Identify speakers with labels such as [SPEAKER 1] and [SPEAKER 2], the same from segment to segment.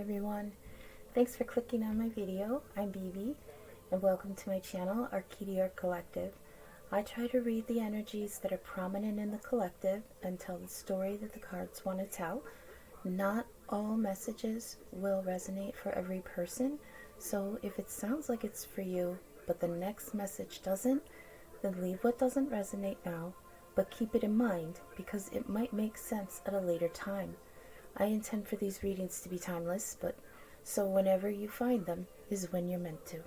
[SPEAKER 1] everyone. Thanks for clicking on my video. I'm Bebe, and welcome to my channel, Art Collective. I try to read the energies that are prominent in the collective and tell the story that the cards want to tell. Not all messages will resonate for every person, so if it sounds like it's for you, but the next message doesn't, then leave what doesn't resonate now, but keep it in mind because it might make sense at a later time. I intend for these readings to be timeless, but so whenever you find them is when you're meant to.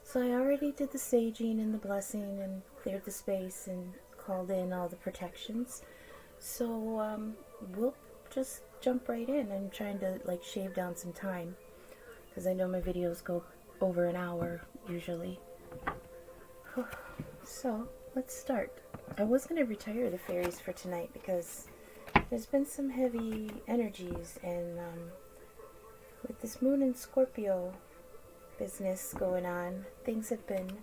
[SPEAKER 1] So I already did the saging and the blessing and cleared the space and called in all the protections. So we'll just jump right in. I'm trying to shave down some time because I know my videos go over an hour usually. So let's start. I was going to retire the fairies for tonight because there's been some heavy energies, and with this moon in Scorpio business going on, things have been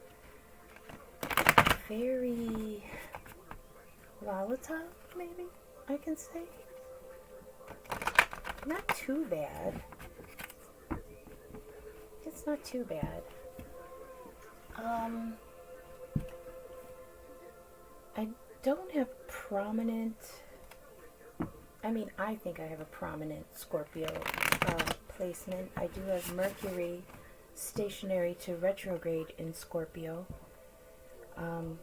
[SPEAKER 1] very volatile, maybe I can say. Not too bad. It's not too bad. I don't have prominent, I think I have a prominent Scorpio placement. I do have Mercury stationary to retrograde in Scorpio.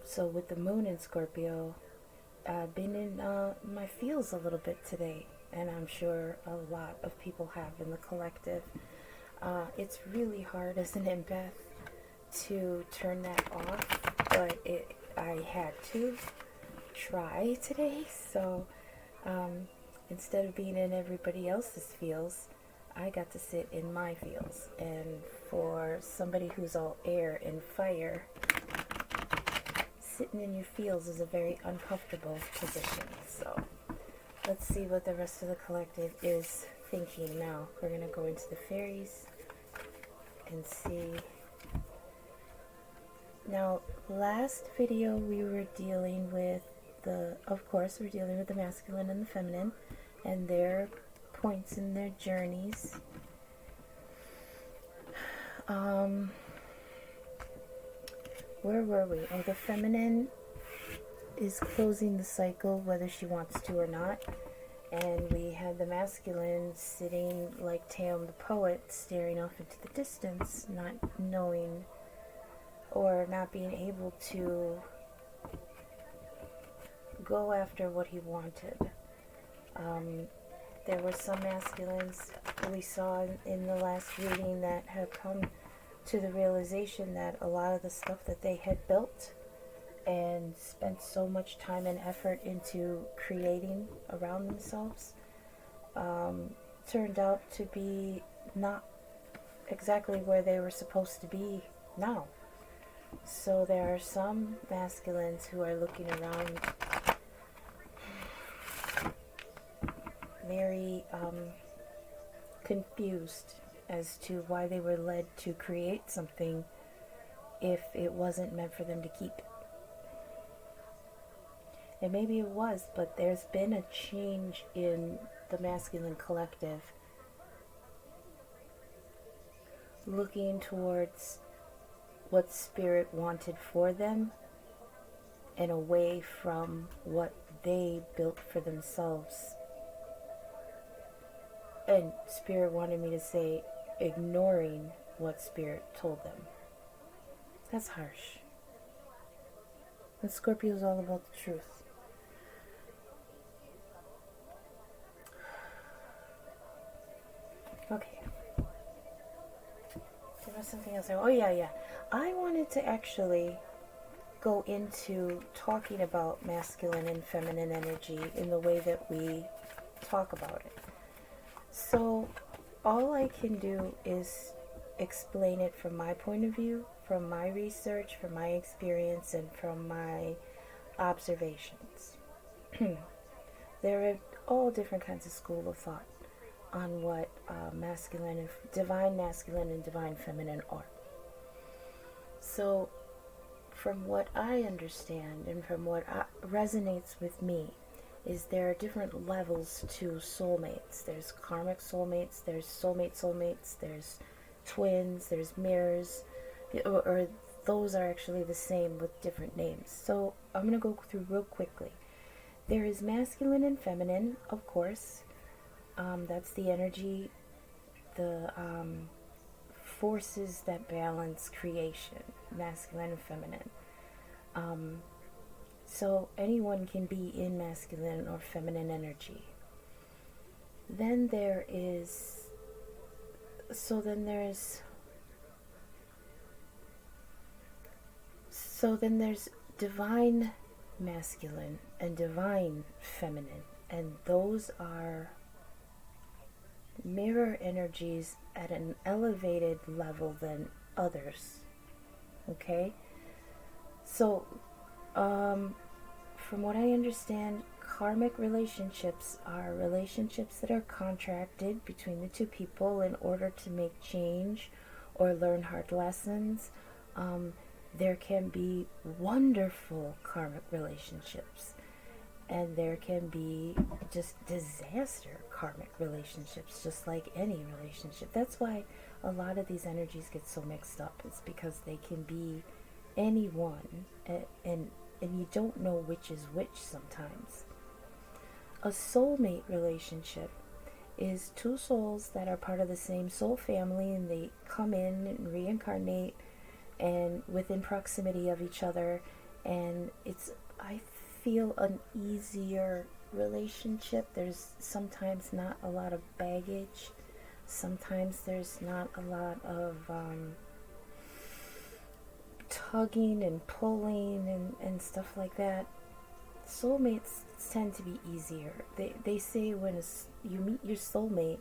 [SPEAKER 1] So with the moon in Scorpio, I've been in my feels a little bit today, and I'm sure a lot of people have in the collective. It's really hard as an empath to turn that off, but I had to try today, so instead of being in everybody else's feels, I got to sit in my feels. And for somebody who's all air and fire, sitting in your feels is a very uncomfortable position. So let's see what the rest of the collective is thinking now. We're going to go into the fairies and see. Now, last video we were dealing with we're dealing with the masculine and the feminine and their points in their journeys. Where were we? Oh, the feminine is closing the cycle whether she wants to or not. And we had the masculine sitting like Taom the poet, staring off into the distance, not knowing or not being able to go after what he wanted. There were some masculines we saw in the last reading that have come to the realization that a lot of the stuff that they had built and spent so much time and effort into creating around themselves turned out to be not exactly where they were supposed to be now. So there are some masculines who are looking around very confused as to why they were led to create something if it wasn't meant for them to keep. And maybe it was, but there's been a change in the masculine collective looking towards what spirit wanted for them and away from what they built for themselves. And spirit wanted me to say ignoring what spirit told them. That's harsh. And Scorpio is all about the truth. Okay. There was something else. Oh yeah. I wanted to actually go into talking about masculine and feminine energy in the way that we talk about it. So all I can do is explain it from my point of view, from my research, from my experience, and from my observations. There are all different kinds of school of thought on what divine masculine and divine feminine are. So from what I understand and from what resonates with me is there are different levels to soulmates. There's karmic soulmates, there's soulmates, there's twins, there's mirrors, or those are actually the same with different names. So I'm going to go through real quickly. There is masculine and feminine, of course. That's the energy, the forces that balance creation, masculine and feminine. So anyone can be in masculine or feminine energy. Then there's divine masculine and divine feminine, and those are mirror energies at an elevated level than others. Okay? So, from what I understand, karmic relationships are relationships that are contracted between the two people in order to make change or learn hard lessons. There can be wonderful karmic relationships, and there can be just disaster karmic relationships, just like any relationship. That's why a lot of these energies get so mixed up. It's because they can be anyone, and you don't know which is which sometimes. A soulmate relationship is two souls that are part of the same soul family, and they come in and reincarnate and within proximity of each other, and it's, I feel, an easier relationship. There's sometimes not a lot of baggage. Sometimes there's not a lot of tugging and pulling and stuff like that. Soulmates tend to be easier. They say when you meet your soulmate,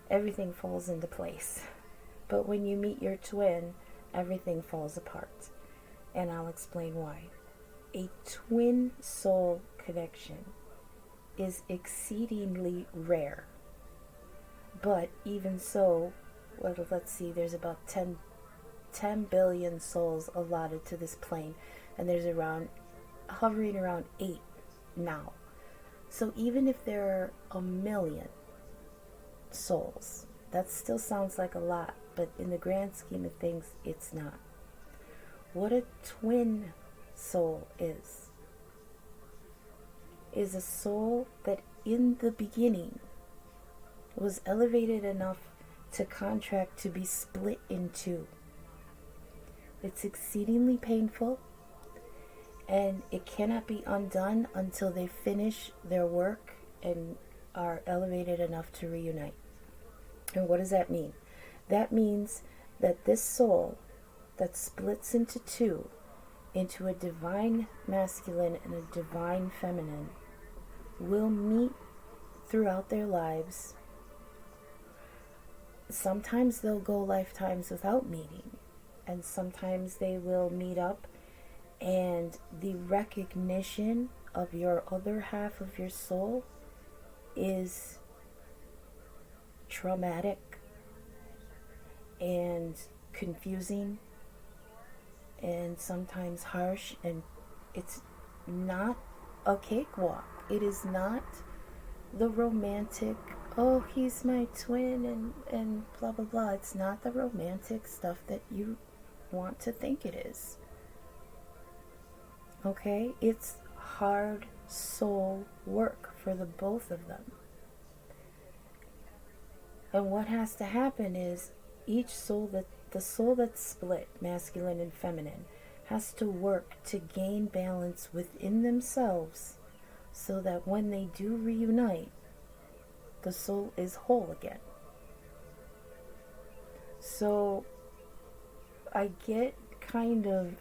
[SPEAKER 1] everything falls into place. But when you meet your twin, everything falls apart. And I'll explain why. A twin soul connection is exceedingly rare. But even so, well, let's see, there's about 10 billion souls allotted to this plane, and there's hovering around 8 now. So even if there are 1 million souls, that still sounds like a lot, but in the grand scheme of things, it's not. What a twin soul is a soul that in the beginning was elevated enough to contract to be split in two. It's exceedingly painful, and it cannot be undone until they finish their work and are elevated enough to reunite. And what does that mean? That means that this soul that splits into two, into a divine masculine and a divine feminine, will meet throughout their lives. Sometimes they'll go lifetimes without meeting, and sometimes they will meet up, and the recognition of your other half of your soul is traumatic and confusing and sometimes harsh, and it's not a cakewalk. It is not the romantic, oh, he's my twin and blah blah blah. It's not the romantic stuff that you want to think it is. Okay? It's hard soul work for the both of them. And what has to happen is each soul, the soul that's split, masculine and feminine, has to work to gain balance within themselves so that when they do reunite, the soul is whole again. So I get kind of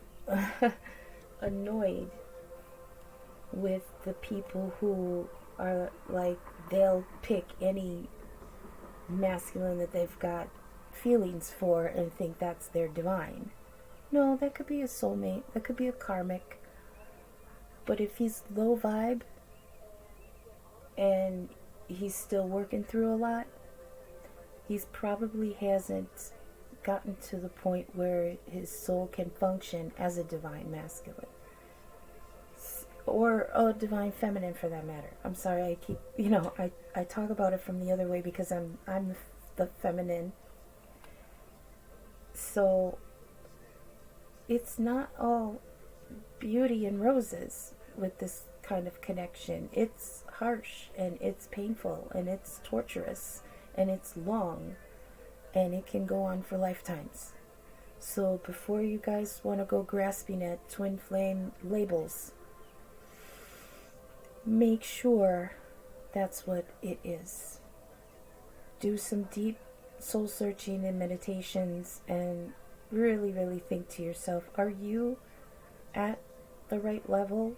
[SPEAKER 1] annoyed with the people who are like, they'll pick any masculine that they've got feelings for and think that's their divine. No, that could be a soulmate, that could be a karmic. But if he's low vibe and he's still working through a lot, he's probably hasn't gotten to the point where his soul can function as a divine masculine. or divine feminine for that matter. I'm sorry, I keep, I talk about it from the other way because I'm the feminine. So it's not all beauty and roses with this kind of connection. It's harsh and it's painful and it's torturous and it's long and it can go on for lifetimes. So before you guys want to go grasping at twin flame labels, make sure that's what it is. Do some deep soul searching and meditations and really, really think to yourself, are you at the right level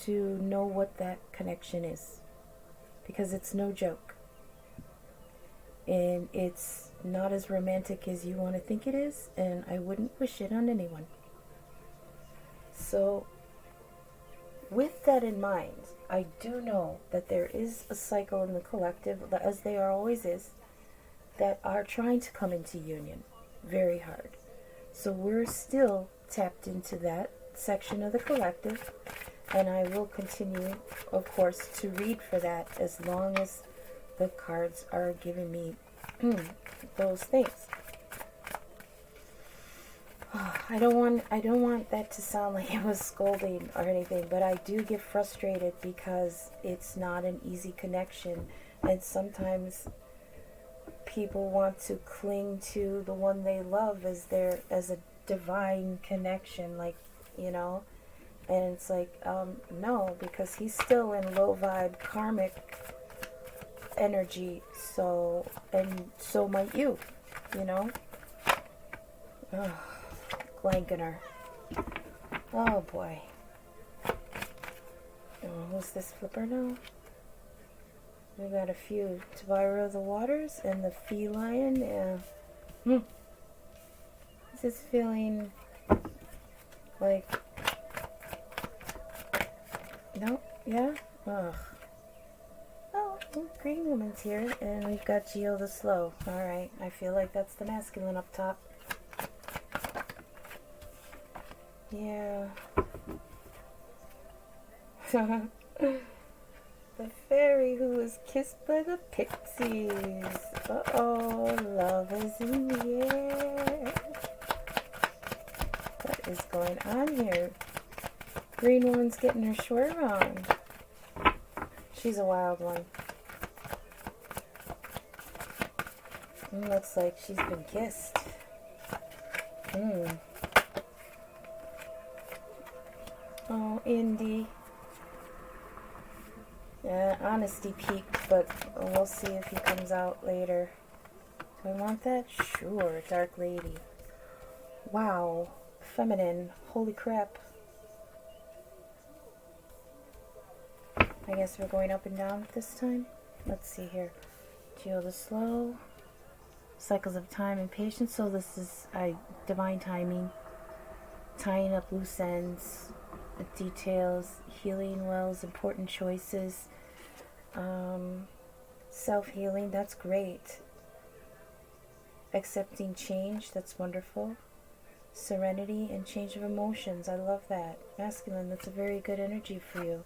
[SPEAKER 1] to know what that connection is? Because it's no joke. And it's not as romantic as you want to think it is, and I wouldn't wish it on anyone. So, with that in mind, I do know that there is a cycle in the collective, as there always is, that are trying to come into union very hard. So we're still tapped into that section of the collective, and I will continue, of course, to read for that as long as the cards are giving me those things. I don't want that to sound like it was scolding or anything, but I do get frustrated because it's not an easy connection, and sometimes people want to cling to the one they love as a divine connection, like, and it's like, no, because he's still in low vibe karmic energy, so might you, Glankener. Oh boy. Who's this flipper now? We got a few. Tabira of the Waters and the Feline. Yeah. This is feeling like... No? Yeah? Ugh. Oh, Green Woman's here. And we've got Geo the Slow. Alright. I feel like that's the masculine up top. Yeah. The fairy who was kissed by the pixies. Uh-oh, love is in the air. What is going on here? Green Woman's getting her short wrong. She's a wild one. Looks like she's been kissed. Oh, Indy. Yeah, honesty peaked, but we'll see if he comes out later. Do I want that? Sure, Dark Lady. Wow. Feminine. Holy crap. I guess we're going up and down this time. Let's see here. Geo the Slow. Cycles of time and patience. So this is divine timing. Tying up loose ends. Details. Healing wells. Important choices. Self-healing. That's great. Accepting change. That's wonderful. Serenity and change of emotions. I love that. Masculine. That's a very good energy for you.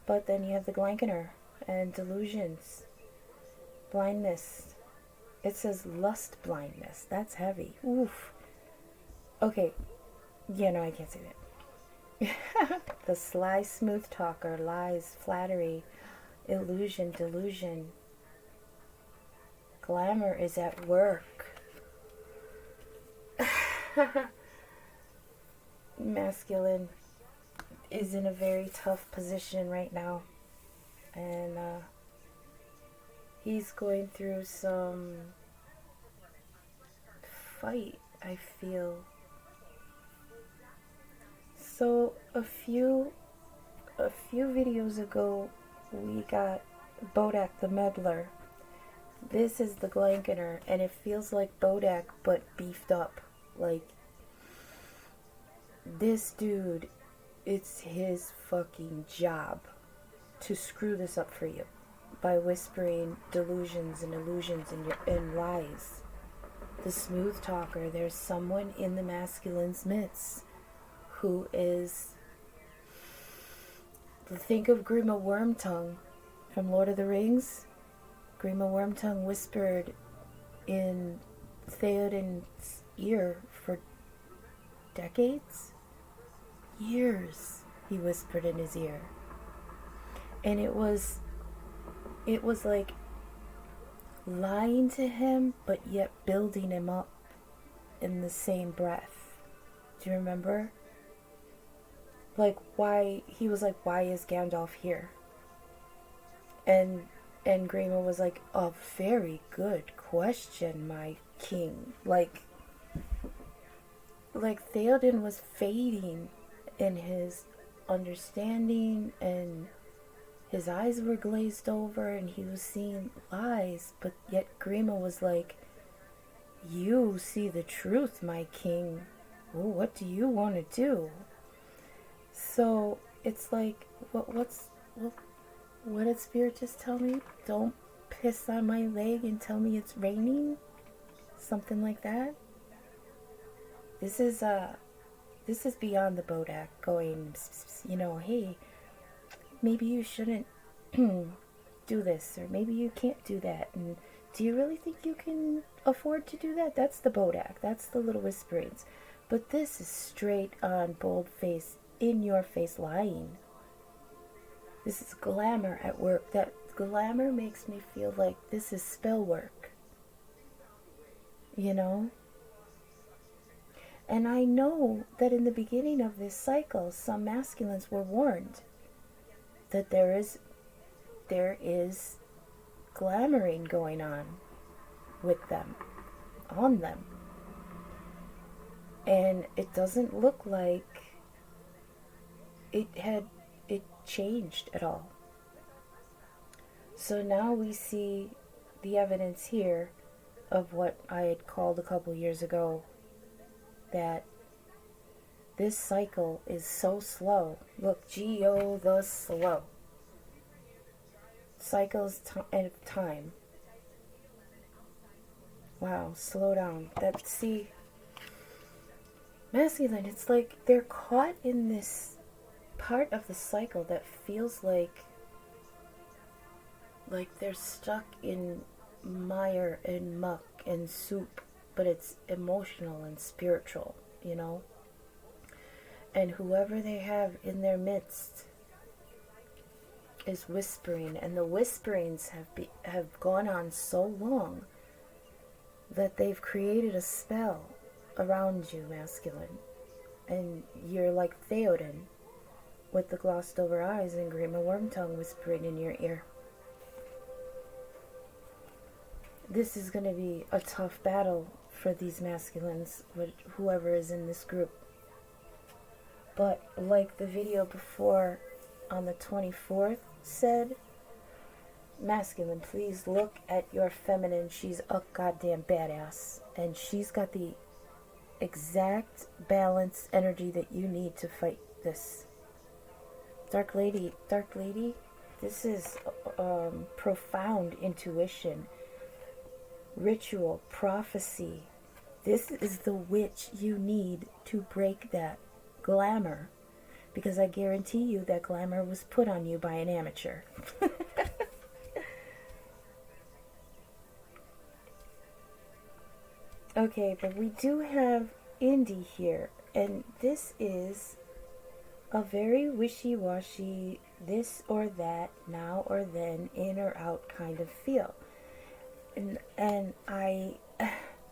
[SPEAKER 1] But then you have the Glankener and delusions. Blindness. It says lust blindness. That's heavy. Oof. Okay. Yeah, no, I can't say that. The sly smooth talker. Lies. Flattery. Illusion. Delusion. Glamour is at work. Masculine is in a very tough position right now, and he's going through some fight, I feel. So a few videos ago we got Bodak the Meddler. This is the Glankener, and it feels like Bodak but beefed up. Like, this dude, it's his fucking job to screw this up for you by whispering delusions and illusions and lies. The smooth talker, there's someone in the masculine's midst who is Think of Grima Wormtongue from Lord of the Rings. Grima Wormtongue whispered in Theoden's ear for decades? Years, he whispered in his ear. And it was like lying to him, but yet building him up in the same breath. Do you remember? Like, why, he was like, why is Gandalf here? And Grima was like, a very good question, my king. Like Theoden was fading in his understanding, and his eyes were glazed over, and he was seeing lies, but yet Grima was like, you see the truth, my king. Oh, what do you want to do? So it's like, what did Spirit just tell me? Don't piss on my leg and tell me it's raining? Something like that. This is beyond the Bodak going, hey, maybe you shouldn't do this, or maybe you can't do that, and do you really think you can afford to do that? That's the Bodak. That's the little whisperings. But this is straight on, bold face, in your face lying. This is glamour at work. That glamour makes me feel like this is spell work. You know? And I know that in the beginning of this cycle, some masculines were warned that there is glamouring going on with them, on them. And it doesn't look like it changed at all. So now we see the evidence here of what I had called a couple years ago, that this cycle is so slow. Look, Geo the slow. Cycles of time. Wow, slow down. See, masculine, it's like they're caught in this part of the cycle that feels like they're stuck in mire and muck and soup, but it's emotional and spiritual, you know? And whoever they have in their midst is whispering, and the whisperings have gone on so long that they've created a spell around you, masculine. And you're like Theoden with the glossed over eyes and Grima Wormtongue whispering in your ear. This is going to be a tough battle for these masculines, with whoever is in this group. But like the video before on the 24th said, masculine, please look at your feminine. She's a goddamn badass, and she's got the exact balance energy that you need to fight this. Dark lady, this is profound intuition, ritual, prophecy. This is the witch you need to break that glamour, because I guarantee you that glamour was put on you by an amateur. Okay, but we do have Indy here, and this is a very wishy-washy, this or that, now or then, in or out kind of feel. And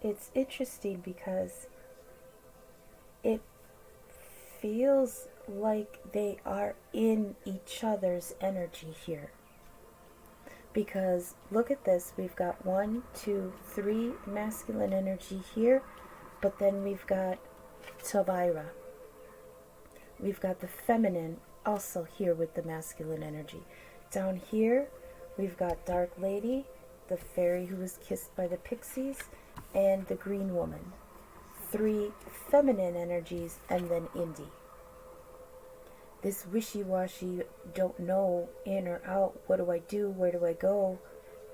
[SPEAKER 1] it's interesting because it feels like they are in each other's energy here. Because look at this, we've got 1, 2, 3 masculine energy here, but then we've got Tavira. We've got the feminine also here with the masculine energy. Down here, we've got Dark Lady, the fairy who was kissed by the pixies, and the green woman. 3 feminine energies, and then Indy. This wishy-washy, don't know, in or out, what do I do, where do I go?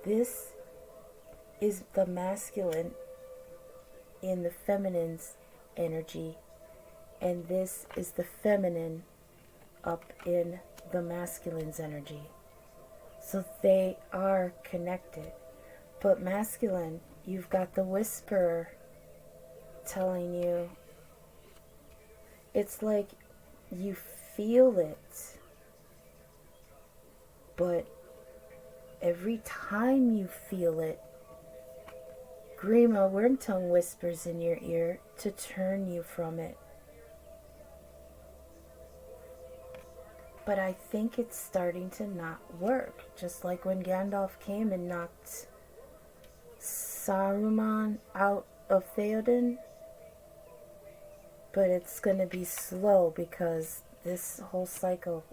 [SPEAKER 1] This is the masculine in the feminine's energy, and this is the feminine up in the masculine's energy. So they are connected. But masculine, you've got the whisperer telling you, it's like you feel it, but every time you feel it, Grima Wormtongue whispers in your ear to turn you from it. But I think it's starting to not work, just like when Gandalf came and knocked Saruman out of Theoden. But it's going to be slow because this whole cycle,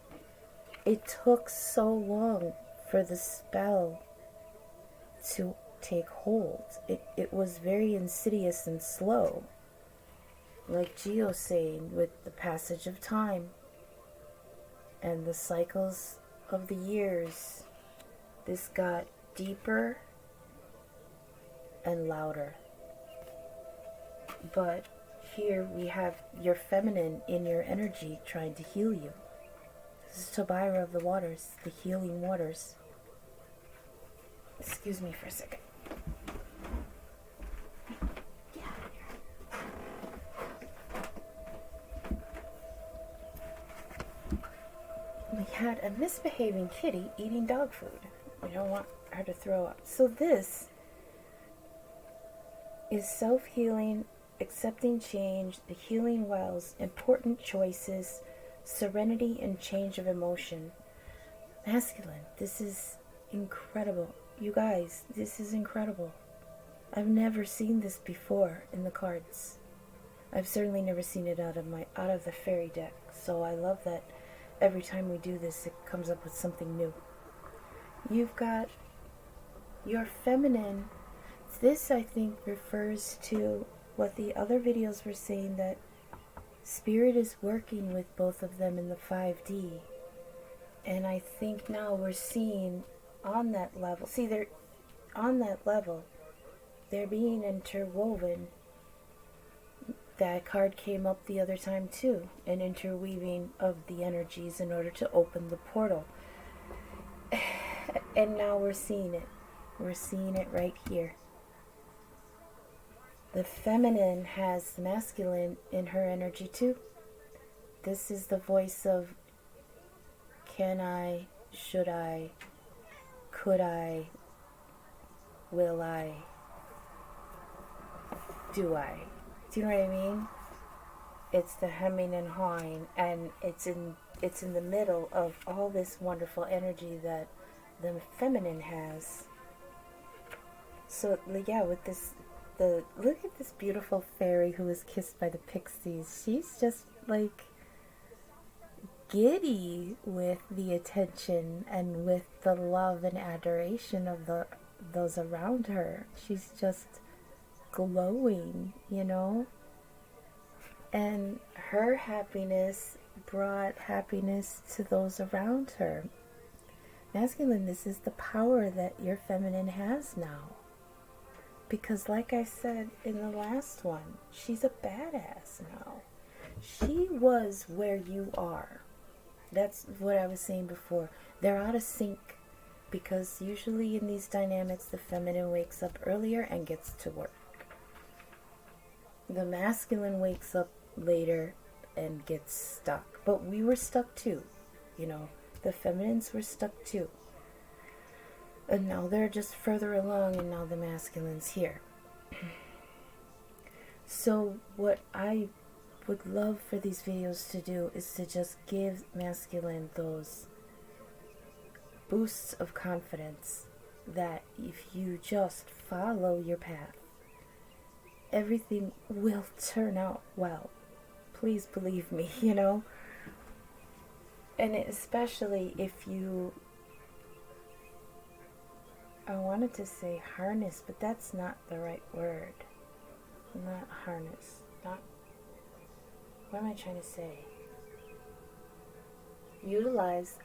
[SPEAKER 1] it took so long for the spell to take hold. It was very insidious and slow. Like Gio saying, with the passage of time and the cycles of the years, this got deeper and louder. But here we have your feminine in your energy trying to heal you. This is Tobira of the waters, the healing waters. Excuse me for a second. We had a misbehaving kitty eating dog food. We don't want her to throw up. So this is self-healing, accepting change, the healing wells, important choices, serenity and change of emotion. Masculine, this is incredible. You guys, this is incredible. I've never seen this before in the cards. I've certainly never seen it out of the fairy deck. So I love that every time we do this, it comes up with something new. You've got your feminine. This, I think, refers to what the other videos were saying, that Spirit is working with both of them in the 5D. And I think now we're seeing on that level, see, they're on that level, they're being interwoven. That card came up the other time too, an interweaving of the energies in order to open the portal. And now we're seeing it. We're seeing it right here. The feminine has the masculine in her energy too. This is the voice of, can I, should I, could I, will I, do I? Do you know what I mean? It's the hemming and hawing, and it's in the middle of all this wonderful energy that the feminine has. So yeah, with this, look at this beautiful fairy who was kissed by the pixies. She's just like giddy with the attention and with the love and adoration of those around her. She's just glowing, you know? And her happiness brought happiness to those around her. Masculine, this is the power that your feminine has now. Because like I said in the last one, she's a badass now. She was where you are. That's what I was saying before. They're out of sync. Because usually in these dynamics, the feminine wakes up earlier and gets to work. The masculine wakes up later and gets stuck. But we were stuck too. You know, the feminines were stuck too. And now they're just further along, and now the masculine's here. So what I would love for these videos to do is to just give masculine those boosts of confidence that if you just follow your path, everything will turn out well. Please believe me, you know? And especially if you, I wanted to say harness, but that's not the right word. Not harness. Not, what am I trying to say? Utilize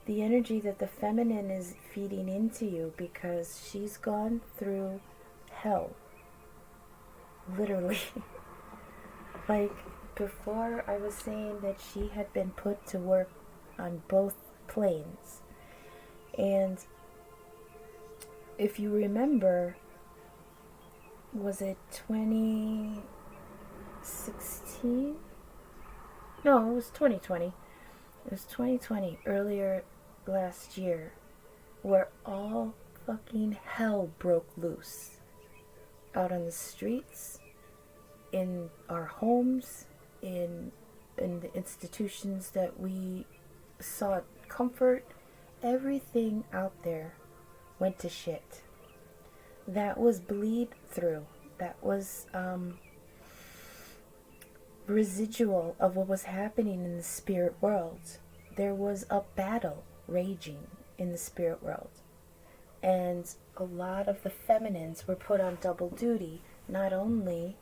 [SPEAKER 1] the energy that the feminine is feeding into you, because she's gone through hell. Literally. Like, before I was saying that she had been put to work on both planes. And if you remember, was it 2016? No, it was 2020. It was 2020, earlier last year, where all fucking hell broke loose. Out on the streets, in our homes, in the institutions that we sought comfort, everything out there went to shit. That was bleed through. That was residual of what was happening in the spirit world. There was a battle raging in the spirit world. And a lot of the feminines were put on double duty, not only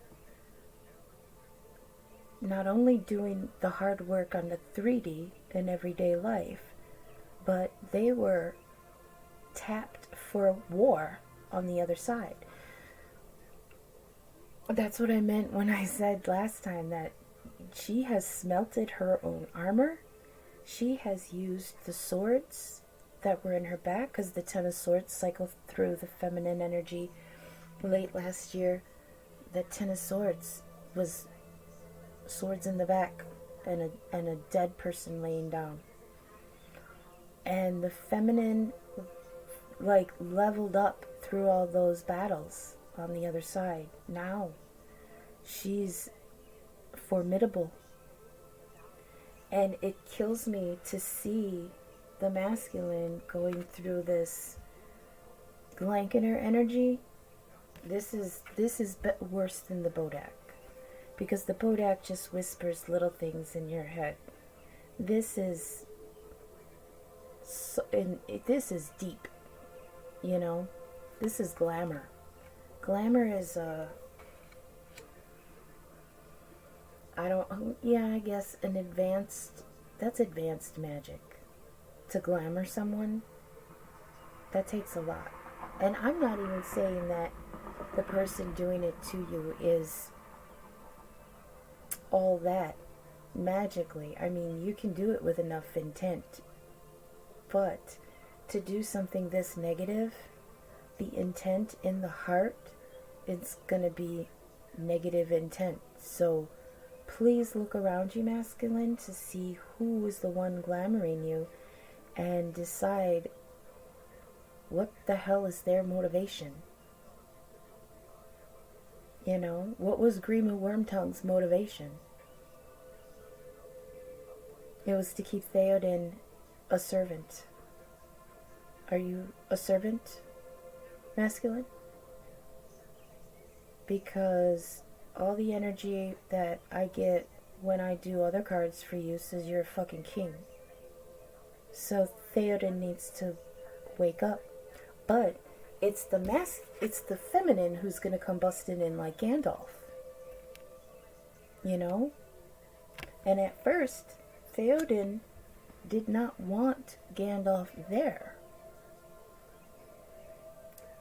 [SPEAKER 1] doing the hard work on the 3D in everyday life, but they were tapped for war on the other side. That's what I meant when I said last time that she has smelted her own armor. She has used the swords that were in her back, because the Ten of Swords cycled through the feminine energy late last year. The Ten of Swords was swords in the back and a dead person laying down. And the feminine like leveled up through all those battles on the other side. Now she's formidable. And it kills me to see the masculine going through this Glankener energy. This is worse than the Bodak, because the Bodak just whispers little things in your head. This is this is deep, you know. This is glamour. Glamour is I guess that's advanced magic. To glamour someone, that takes a lot. And I'm not even saying that the person doing it to you is all that magically. I mean, you can do it with enough intent. But to do something this negative, the intent in the heart, it's going to be negative intent. So please look around you, masculine, to see who is the one glamoring you, and decide what the hell is their motivation. You know, what was Grima Wormtongue's motivation? It was to keep Theoden a servant. Are you a servant, masculine? Because all the energy that I get when I do other cards for you says you're a fucking king. So Theoden needs to wake up. But it's the feminine who's going to come busting in like Gandalf. You know? And at first, Theoden did not want Gandalf there.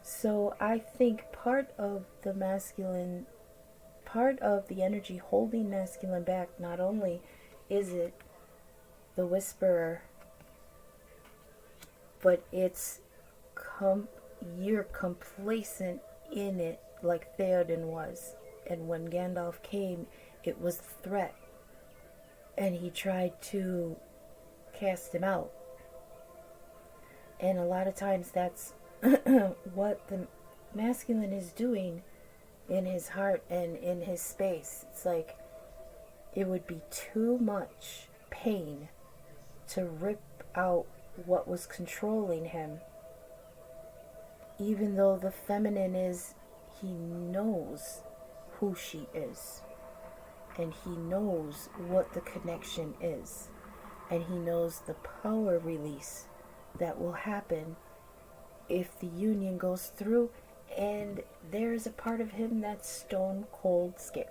[SPEAKER 1] So I think part of the energy holding masculine back, not only is it the whisperer, but it's you're complacent in it like Theoden was. And when Gandalf came, it was a threat. And he tried to cast him out. And a lot of times that's what the masculine is doing in his heart and in his space. It's like it would be too much pain to rip out what was controlling him. Even though the feminine he knows who she is. And he knows what the connection is. And he knows the power release that will happen if the union goes through. And there's a part of him that's stone cold scared.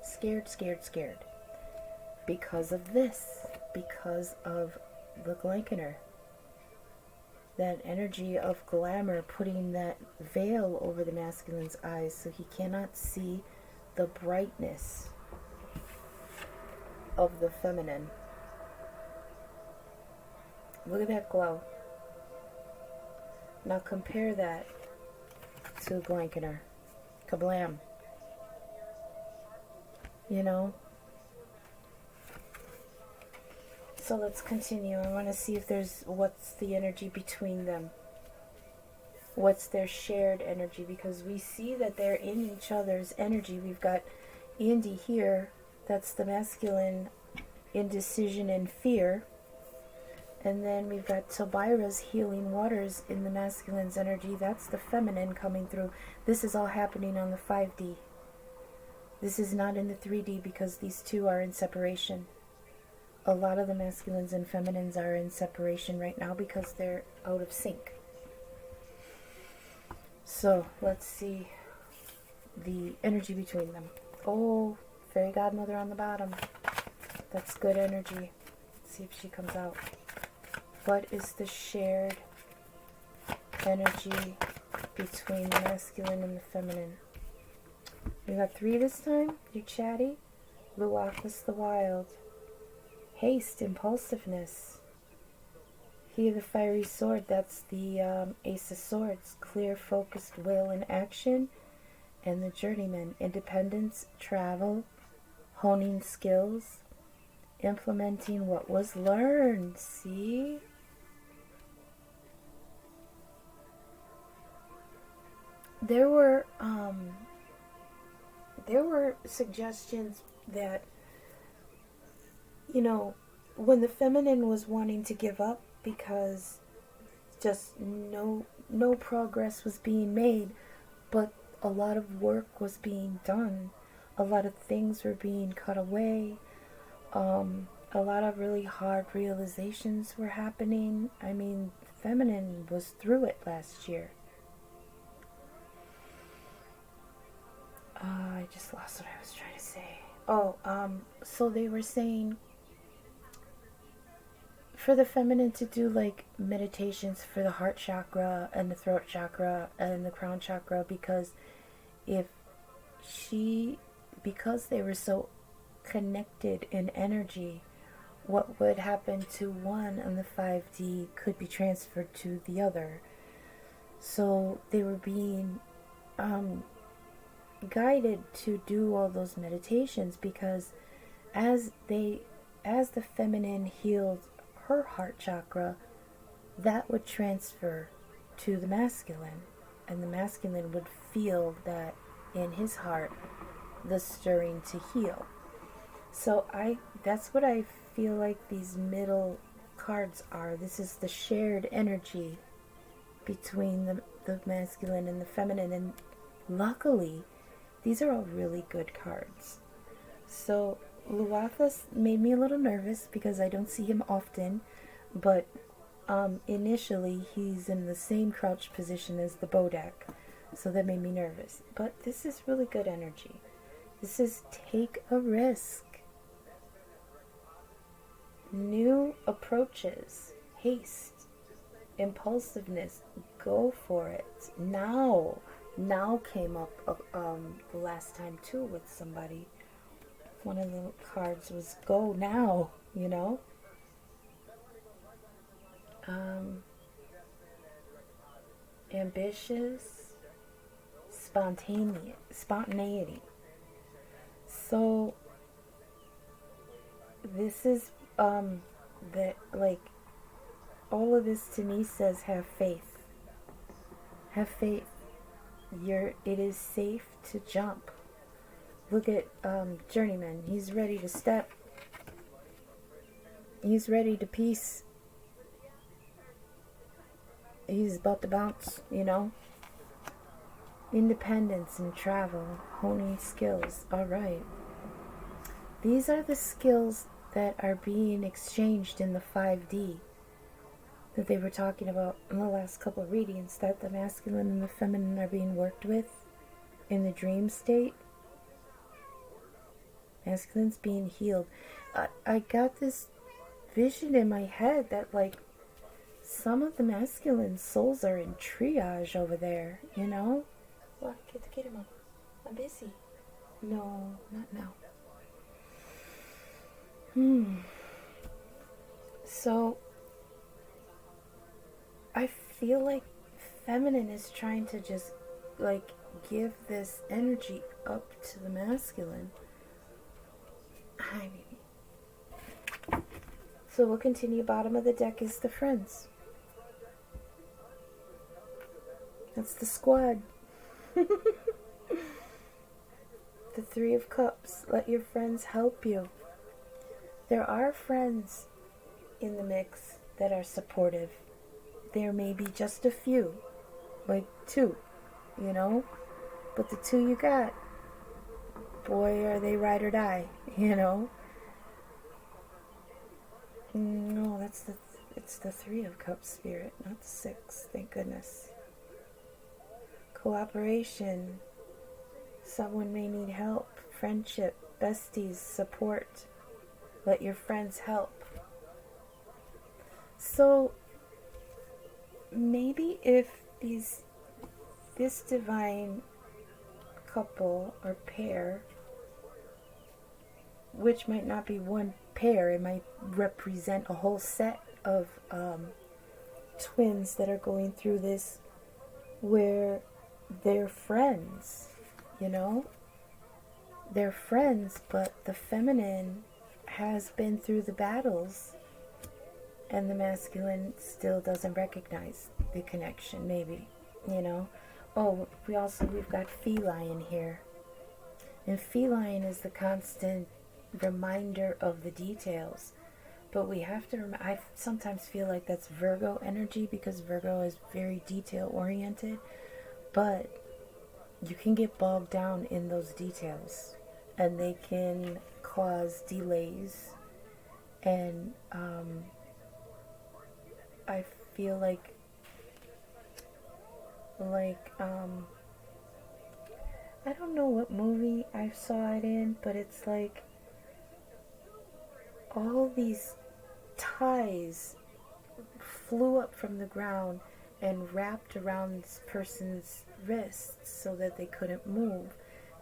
[SPEAKER 1] Scared. Because of this. Because of the Glankener. That energy of glamour, putting that veil over the masculine's eyes so he cannot see the brightness of the feminine. Look at that glow. Now compare that to Glankener. Kablam. You know? So let's continue. I want to see if what's the energy between them. What's their shared energy? Because we see that they're in each other's energy. We've got Andy here. That's the masculine, indecision and fear. And then we've got Tobira's healing waters in the masculine's energy. That's the feminine coming through. This is all happening on the 5D. This is not in the 3D because these two are in separation. A lot of the masculines and feminines are in separation right now because they're out of sync. So let's see the energy between them. Oh, fairy godmother on the bottom. That's good energy. Let's see if she comes out. What is the shared energy between the masculine and the feminine? We got 3 this time. You chatty. Luathus the wild. Haste, impulsiveness. He of the fiery sword, that's the Ace of Swords. Clear, focused will and action. And the journeyman, independence, travel, honing skills, implementing what was learned. See? There were suggestions that, you know, when the feminine was wanting to give up because just no progress was being made, but a lot of work was being done, a lot of things were being cut away, a lot of really hard realizations were happening. I mean, feminine was through it last year. I just lost what I was trying to say. So they were saying for the feminine to do like meditations for the heart chakra and the throat chakra and the crown chakra, because because they were so connected in energy, what would happen to one on the 5D could be transferred to the other. So they were being guided to do all those meditations, because as the feminine healed her heart chakra, that would transfer to the masculine, and the masculine would feel that in his heart, the stirring to heal. So that's what I feel like these middle cards are. This is the shared energy between the masculine and the feminine, and luckily these are all really good cards. So Luathus made me a little nervous because I don't see him often, but initially he's in the same crouch position as the Bodak, so that made me nervous. But this is really good energy. This is take a risk. New approaches, haste, impulsiveness, go for it. Now came up the last time too with somebody. One of the cards was go now, you know. Ambitious, spontaneity. So this is that, like, all of this to me says have faith. Have faith. It is safe to jump. Look at Journeyman. He's ready to step. He's ready to piece. He's about to bounce, you know. Independence and travel, honing skills. All right. These are the skills that are being exchanged in the 5D that they were talking about in the last couple of readings, that the masculine and the feminine are being worked with in the dream state. Masculine's being healed. I got this vision in my head that, like, some of the masculine souls are in triage over there, you know? What? Get him up. I'm busy. No, not now. So I feel like feminine is trying to just like give this energy up to the masculine. I mean, so we'll continue. Bottom of the deck is the friends. That's the squad. The Three of Cups. Let your friends help you. There are friends in the mix that are supportive. There may be just a few, like 2, you know, but the 2 you got, boy, are they ride or die, you know. No, it's the 3 of Cups spirit, not the 6. Thank goodness. Cooperation. Someone may need help. Friendship, besties, support. Let your friends help. So maybe if this divine couple or pair, which might not be one pair, it might represent a whole set of twins that are going through this, where they're friends, you know, they're friends, but the feminine has been through the battles and the masculine still doesn't recognize the connection, maybe, you know. Oh, we've got feline here, and feline is the constant reminder of the details, but we have to I sometimes feel like that's Virgo energy, because Virgo is very detail oriented, but you can get bogged down in those details and they can cause delays. And I feel like I don't know what movie I saw it in, but it's like all these ties flew up from the ground and wrapped around this person's wrists so that they couldn't move.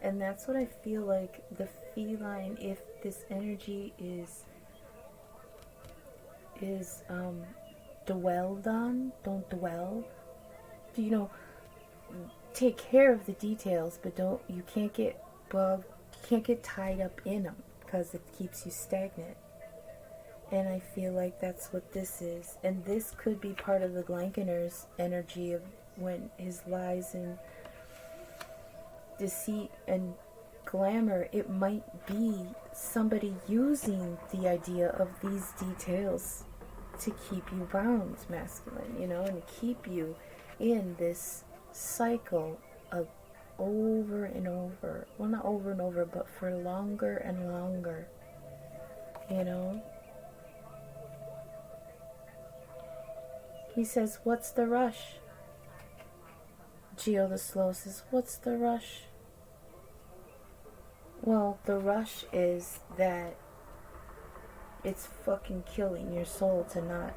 [SPEAKER 1] And that's what I feel like the feline, if this energy is dwelled on, don't dwell, you know, take care of the details, but you can't get tied up in them, because it keeps you stagnant. And I feel like that's what this is. And this could be part of the Glankener's energy of when his lies and deceit and glamour. It might be somebody using the idea of these details to keep you bound, masculine, you know, and keep you in this cycle of over and over. Well, not over and over, but for longer and longer, you know. He says, what's the rush? Geo the Slow says, what's the rush? Well, the rush is that it's fucking killing your soul to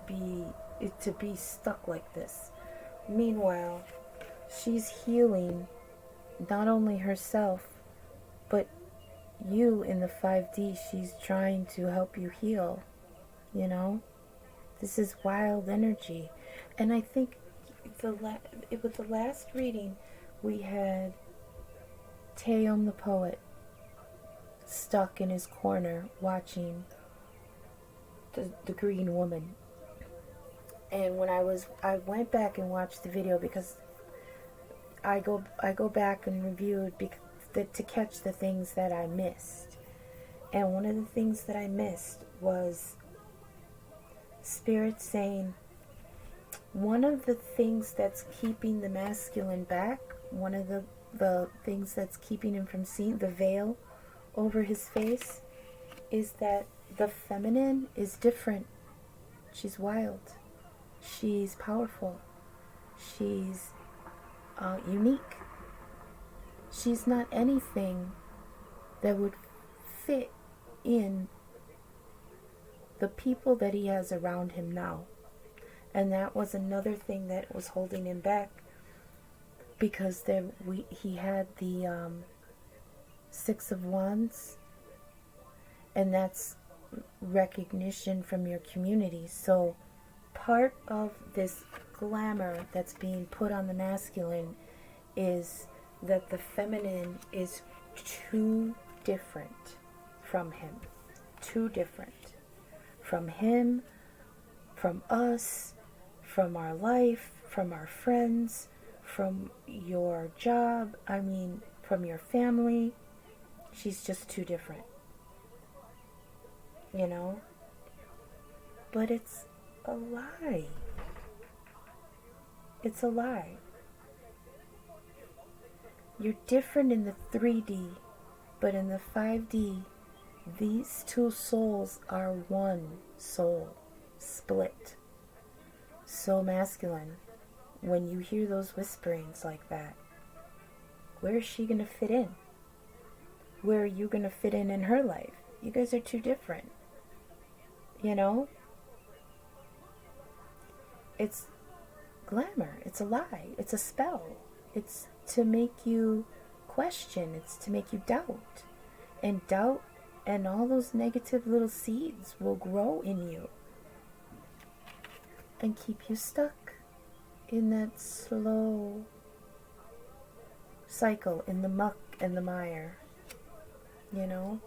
[SPEAKER 1] be stuck like this. Meanwhile, she's healing not only herself, but you in the 5D. She's trying to help you heal, you know? This is wild energy. And I think with the last reading, we had Teom the poet stuck in his corner watching the green woman. And when I went back and watched the video, because I go back and review it to catch the things that I missed. And one of the things that I missed was Spirit saying, one of the things that's keeping the masculine back, one of the things that's keeping him from seeing the veil over his face, is that the feminine is different. She's wild. She's powerful. She's unique. She's not anything that would fit in the people that he has around him now. And that was another thing that was holding him back, because he had the 6 of Wands, And that's recognition from your community. So part of this glamour that's being put on the masculine is that the feminine is too different from him. Too different. From him, from us, from our life, from our friends, from your job, from your family. She's just too different. You know? But it's a lie. It's a lie. You're different in the 3D, but in the 5D, these two souls are one soul, split. So masculine. When you hear those whisperings like that, where is she going to fit in? Where are you going to fit in her life? You guys are too different. You know? It's glamour. It's a lie. It's a spell. It's to make you question. It's to make you doubt. And doubt and all those negative little seeds will grow in you and keep you stuck in that slow cycle, in the muck and the mire, you know?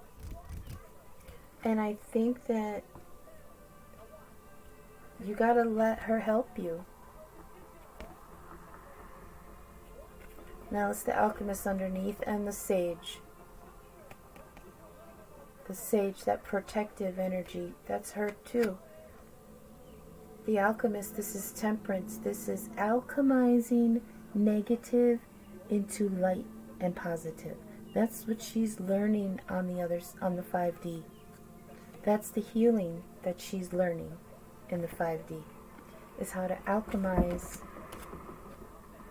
[SPEAKER 1] And I think that you gotta let her help you. Now it's the alchemist underneath and the sage. The sage, that protective energy, that's her too. The alchemist, this is temperance. This is alchemizing negative into light and positive. That's what she's learning on the 5D. That's the healing that she's learning in the 5D, is how to alchemize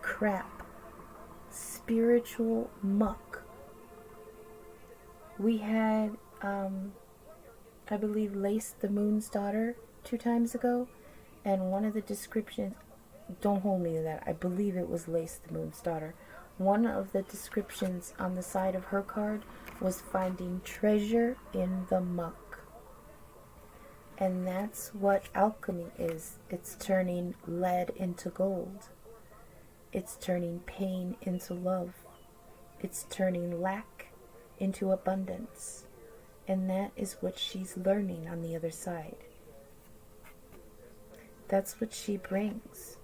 [SPEAKER 1] crap, spiritual muck. We had, I believe, Lace the Moon's daughter 2 times ago, and one of the descriptions, don't hold me to that, I believe it was Lace the Moon's daughter. One of the descriptions on the side of her card was finding treasure in the muck. And that's what alchemy is. It's turning lead into gold. It's turning pain into love. It's turning lack into abundance. And that is what she's learning on the other side. That's what she brings.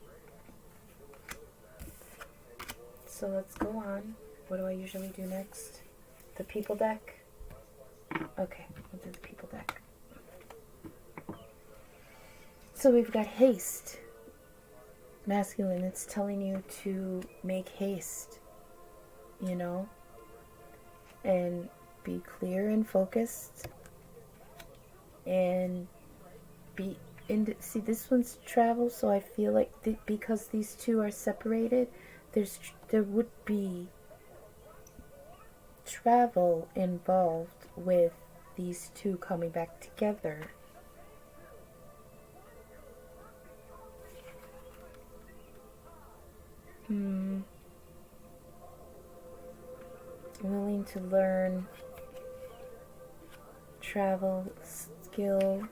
[SPEAKER 1] So let's go on. What do I usually do next? The people deck? Okay, we'll do the people deck. So we've got haste. Masculine, it's telling you to make haste, you know, and be clear and focused, and be in. See, this one's travel, so I feel like because these two are separated, there would be travel involved with these two coming back together. Willing to learn, travel, skill,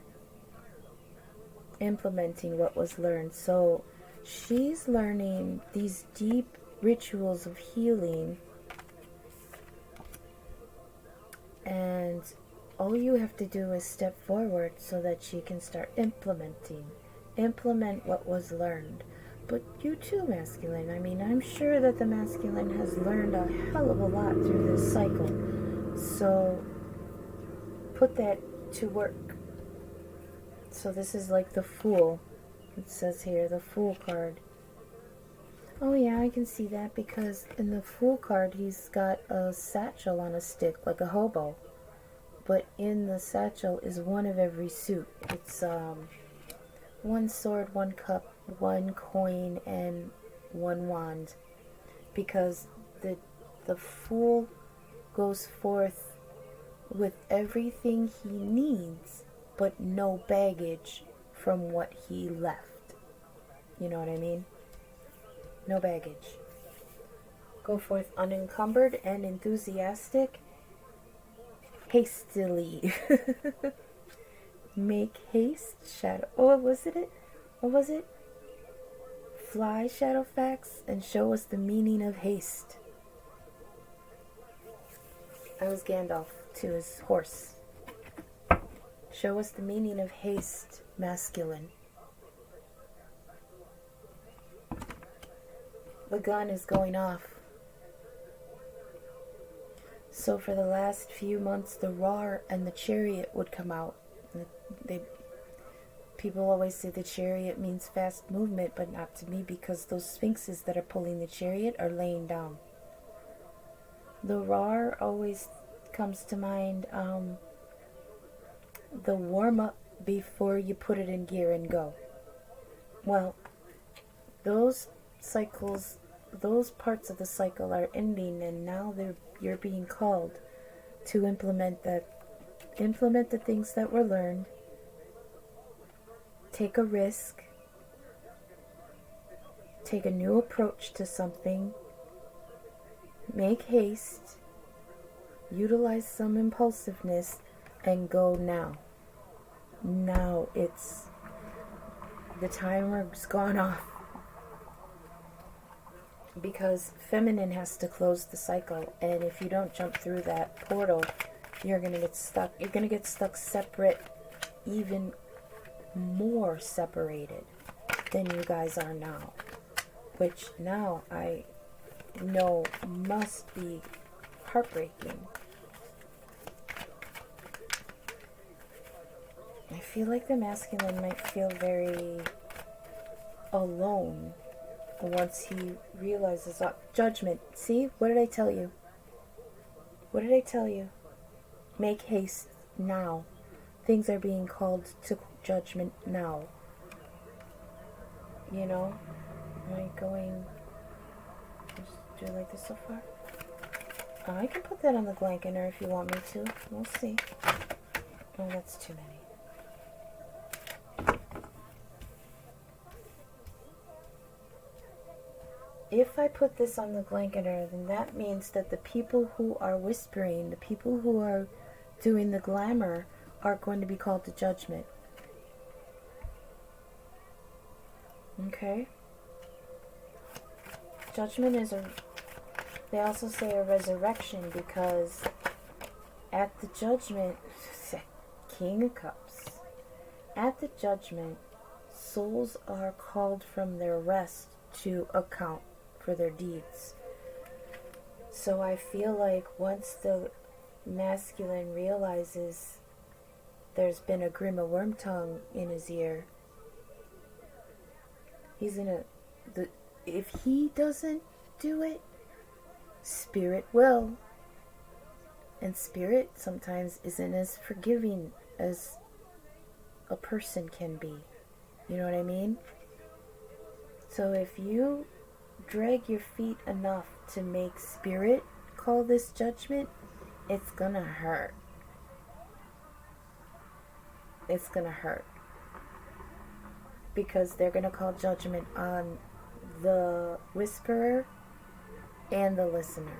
[SPEAKER 1] implementing what was learned. So she's learning these deep rituals of healing, and all you have to do is step forward so that she can start implement what was learned. But you too, masculine. I mean, I'm sure that the masculine has learned a hell of a lot through this cycle. So put that to work. So this is like the Fool. It says here, the Fool card. Oh yeah, I can see that, because in the Fool card, he's got a satchel on a stick, like a hobo. But in the satchel is one of every suit. It's one sword, one cup, one coin, and one wand, because the Fool goes forth with everything he needs, but no baggage from what he left. You know what I mean? No baggage. Go forth unencumbered and enthusiastic. hastily. Make haste, shadow. Oh, what was it? What was it? Fly, Shadowfax, and show us the meaning of haste. I was Gandalf to his horse. Show us the meaning of haste, masculine. The gun is going off. So for the last few months, the roar and the chariot would come out. People always say the chariot means fast movement, but not to me, because those sphinxes that are pulling the chariot are laying down. The roar always comes to mind, the warm-up before you put it in gear and go. Well, those cycles, those parts of the cycle are ending, and now you're being called to implement the things that were learned. Take a risk. Take a new approach to something. Make haste. Utilize some impulsiveness and go now. Now the timer's gone off. Because feminine has to close the cycle, and if you don't jump through that portal, you're going to get stuck. You're going to get stuck separate, even more separated than you guys are now, which now I know must be heartbreaking. I feel like the masculine might feel very alone once he realizes judgment. See, what did I tell you? What did I tell you? Make haste now. Things are being called to judgment now. You know? Am I going... Just do it like this so far? I can put that on the blanketer if you want me to. We'll see. Oh, that's too many. If I put this on the blanketer, then that means that the people who are whispering, the people who are doing the glamour, are going to be called to judgment. Okay? Judgment is they also say a resurrection, because at the judgment, King of Cups, at the judgment, souls are called from their rest to account for their deeds. So I feel like once the masculine realizes there's been a grim of worm tongue in his ear, he's if he doesn't do it, spirit will. And spirit sometimes isn't as forgiving as a person can be. You know what I mean? So if you drag your feet enough to make spirit call this judgment, it's gonna hurt. It's gonna hurt. Because they're gonna call judgment on the whisperer and the listener.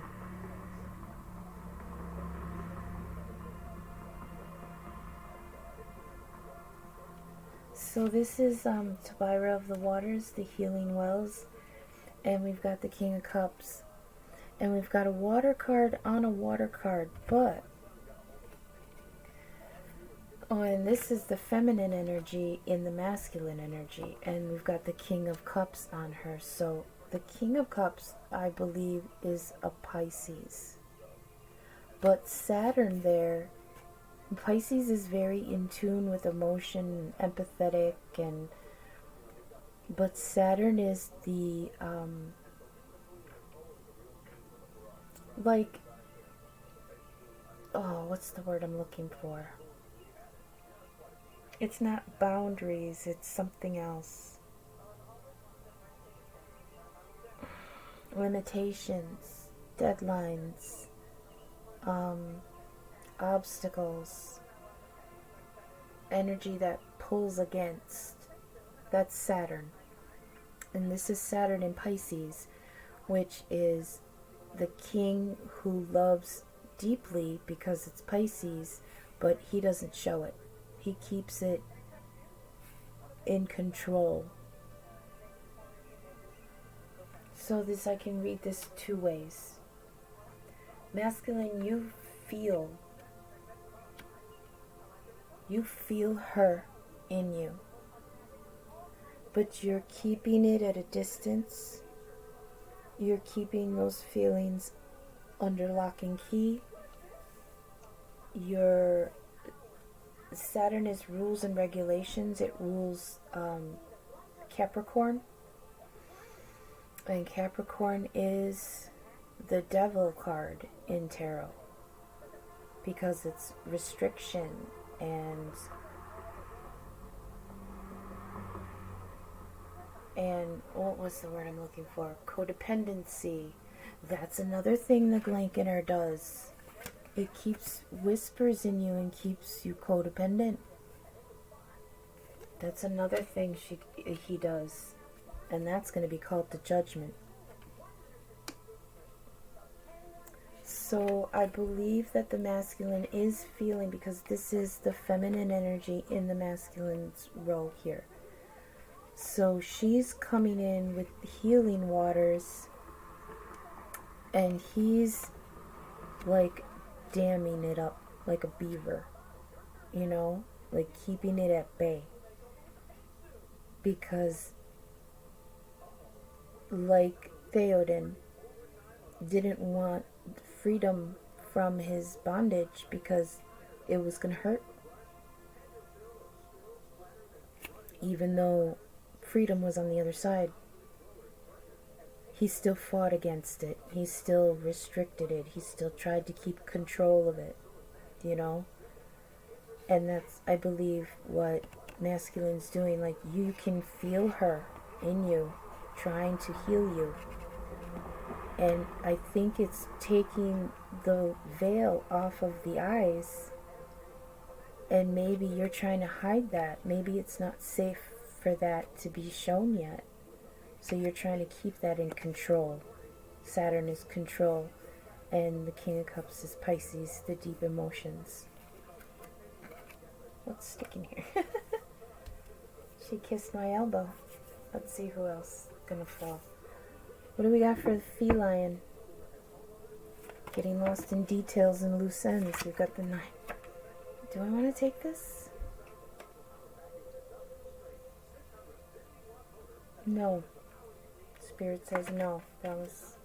[SPEAKER 1] So this is Tabira of the Waters, the Healing Wells, and we've got the King of Cups, and we've got a water card on a water card, but and this is the feminine energy in the masculine energy, and we've got the King of Cups on her. So the King of Cups, I believe, is a Pisces, but Saturn there, Pisces is very in tune with emotion, empathetic, but Saturn is the what's the word I'm looking for? It's not boundaries, it's something else. Limitations, deadlines, obstacles, energy that pulls against. That's Saturn. And this is Saturn in Pisces, which is the king who loves deeply because it's Pisces, but he doesn't show it. He keeps it in control. So this, I can read this two ways. Masculine, you feel her in you, but you're keeping it at a distance. You're keeping those feelings under lock and key. Your Saturn is rules and regulations. It rules Capricorn, and Capricorn is the devil card in tarot because it's restriction and what was the word I'm looking for? Codependency. That's another thing the Glankener does. It keeps whispers in you and keeps you codependent. That's another thing he does. And that's going to be called the judgment. So I believe that the masculine is feeling, because this is the feminine energy in the masculine's row here. So she's coming in with healing waters, and he's like damming it up like a beaver, you know, like keeping it at bay. Because like Theoden didn't want freedom from his bondage because it was going to hurt. Even though freedom was on the other side, he still fought against it. He still restricted it. He still tried to keep control of it, you know? And that's, I believe, what masculine's doing. Like, you can feel her in you, trying to heal you. And I think it's taking the veil off of the eyes. And maybe you're trying to hide that. Maybe it's not safe for that to be shown yet. So you're trying to keep that in control. Saturn is control. And the King of Cups is Pisces, the deep emotions. What's sticking here? She kissed my elbow. Let's see who else is gonna fall. What do we got for the feline? Getting lost in details and loose ends. We've got the 9. Do I want to take this? No. Spirit says no. That was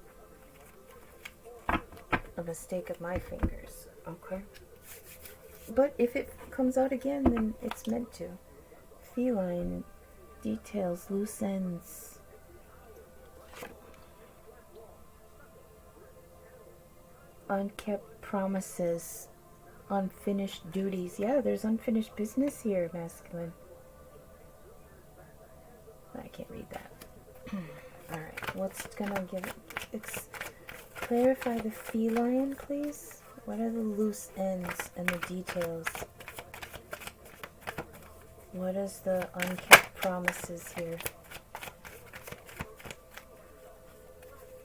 [SPEAKER 1] a mistake of my fingers. Okay. But if it comes out again, then it's meant to. Feline, details, loose ends. Unkept promises, unfinished duties. Yeah, there's unfinished business here, masculine. I can't read that. Alright, what's gonna give it? Clarify the feline, please. What are the loose ends and the details? What is the unkept promises here?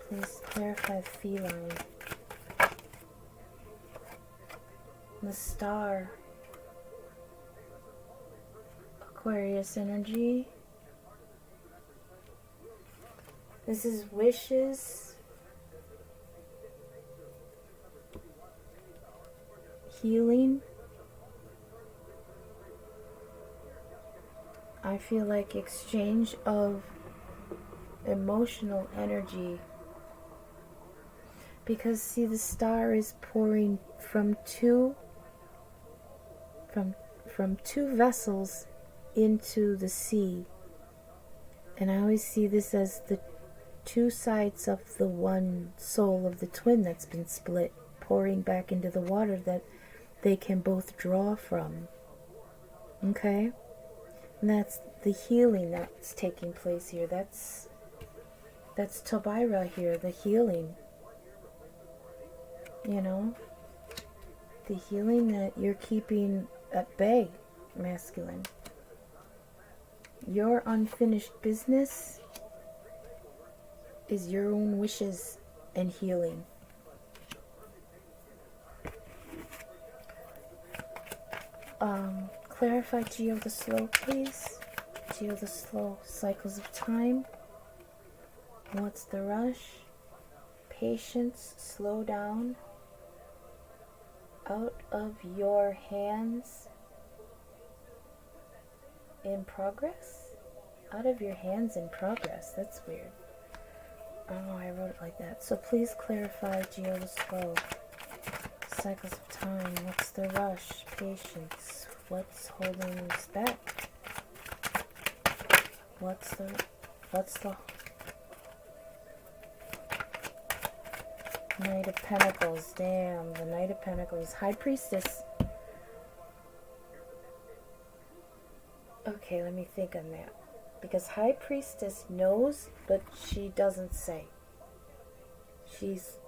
[SPEAKER 1] Please clarify feline. The star. Aquarius energy. This is wishes. Healing. I feel like exchange of emotional energy. Because see, the star is pouring from two vessels into the sea. And I always see this as the two sides of the one soul of the twin that's been split, pouring back into the water that they can both draw from. Okay? And that's the healing that's taking place here. That's Tobira here, the healing. You know? The healing that you're keeping at bay, masculine. Your unfinished business is your own wishes and healing. Clarify Geo the Slow, please. Geo the Slow, cycles of time. What's the rush? Patience, slow down. Out of your hands. In progress? Out of your hands in progress. That's weird. I don't know why I wrote it like that. So please clarify Geo the Slow. Cycles of time. What's the rush? Patience. What's holding us back? What's the Knight of Pentacles? Damn, the Knight of Pentacles. High Priestess. Okay, let me think on that. Because High Priestess knows, but she doesn't say. She's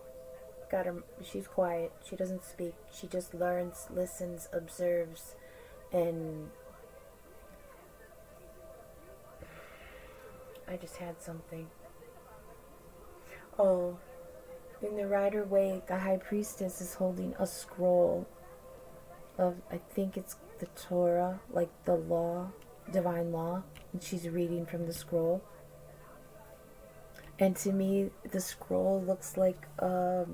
[SPEAKER 1] quiet. She doesn't speak. She just learns, listens, observes, and I just had something. Oh, in the Rider-Waite, the High Priestess is holding a scroll of, I think it's the Torah, like the law, divine law, and she's reading from the scroll. And to me, the scroll looks like a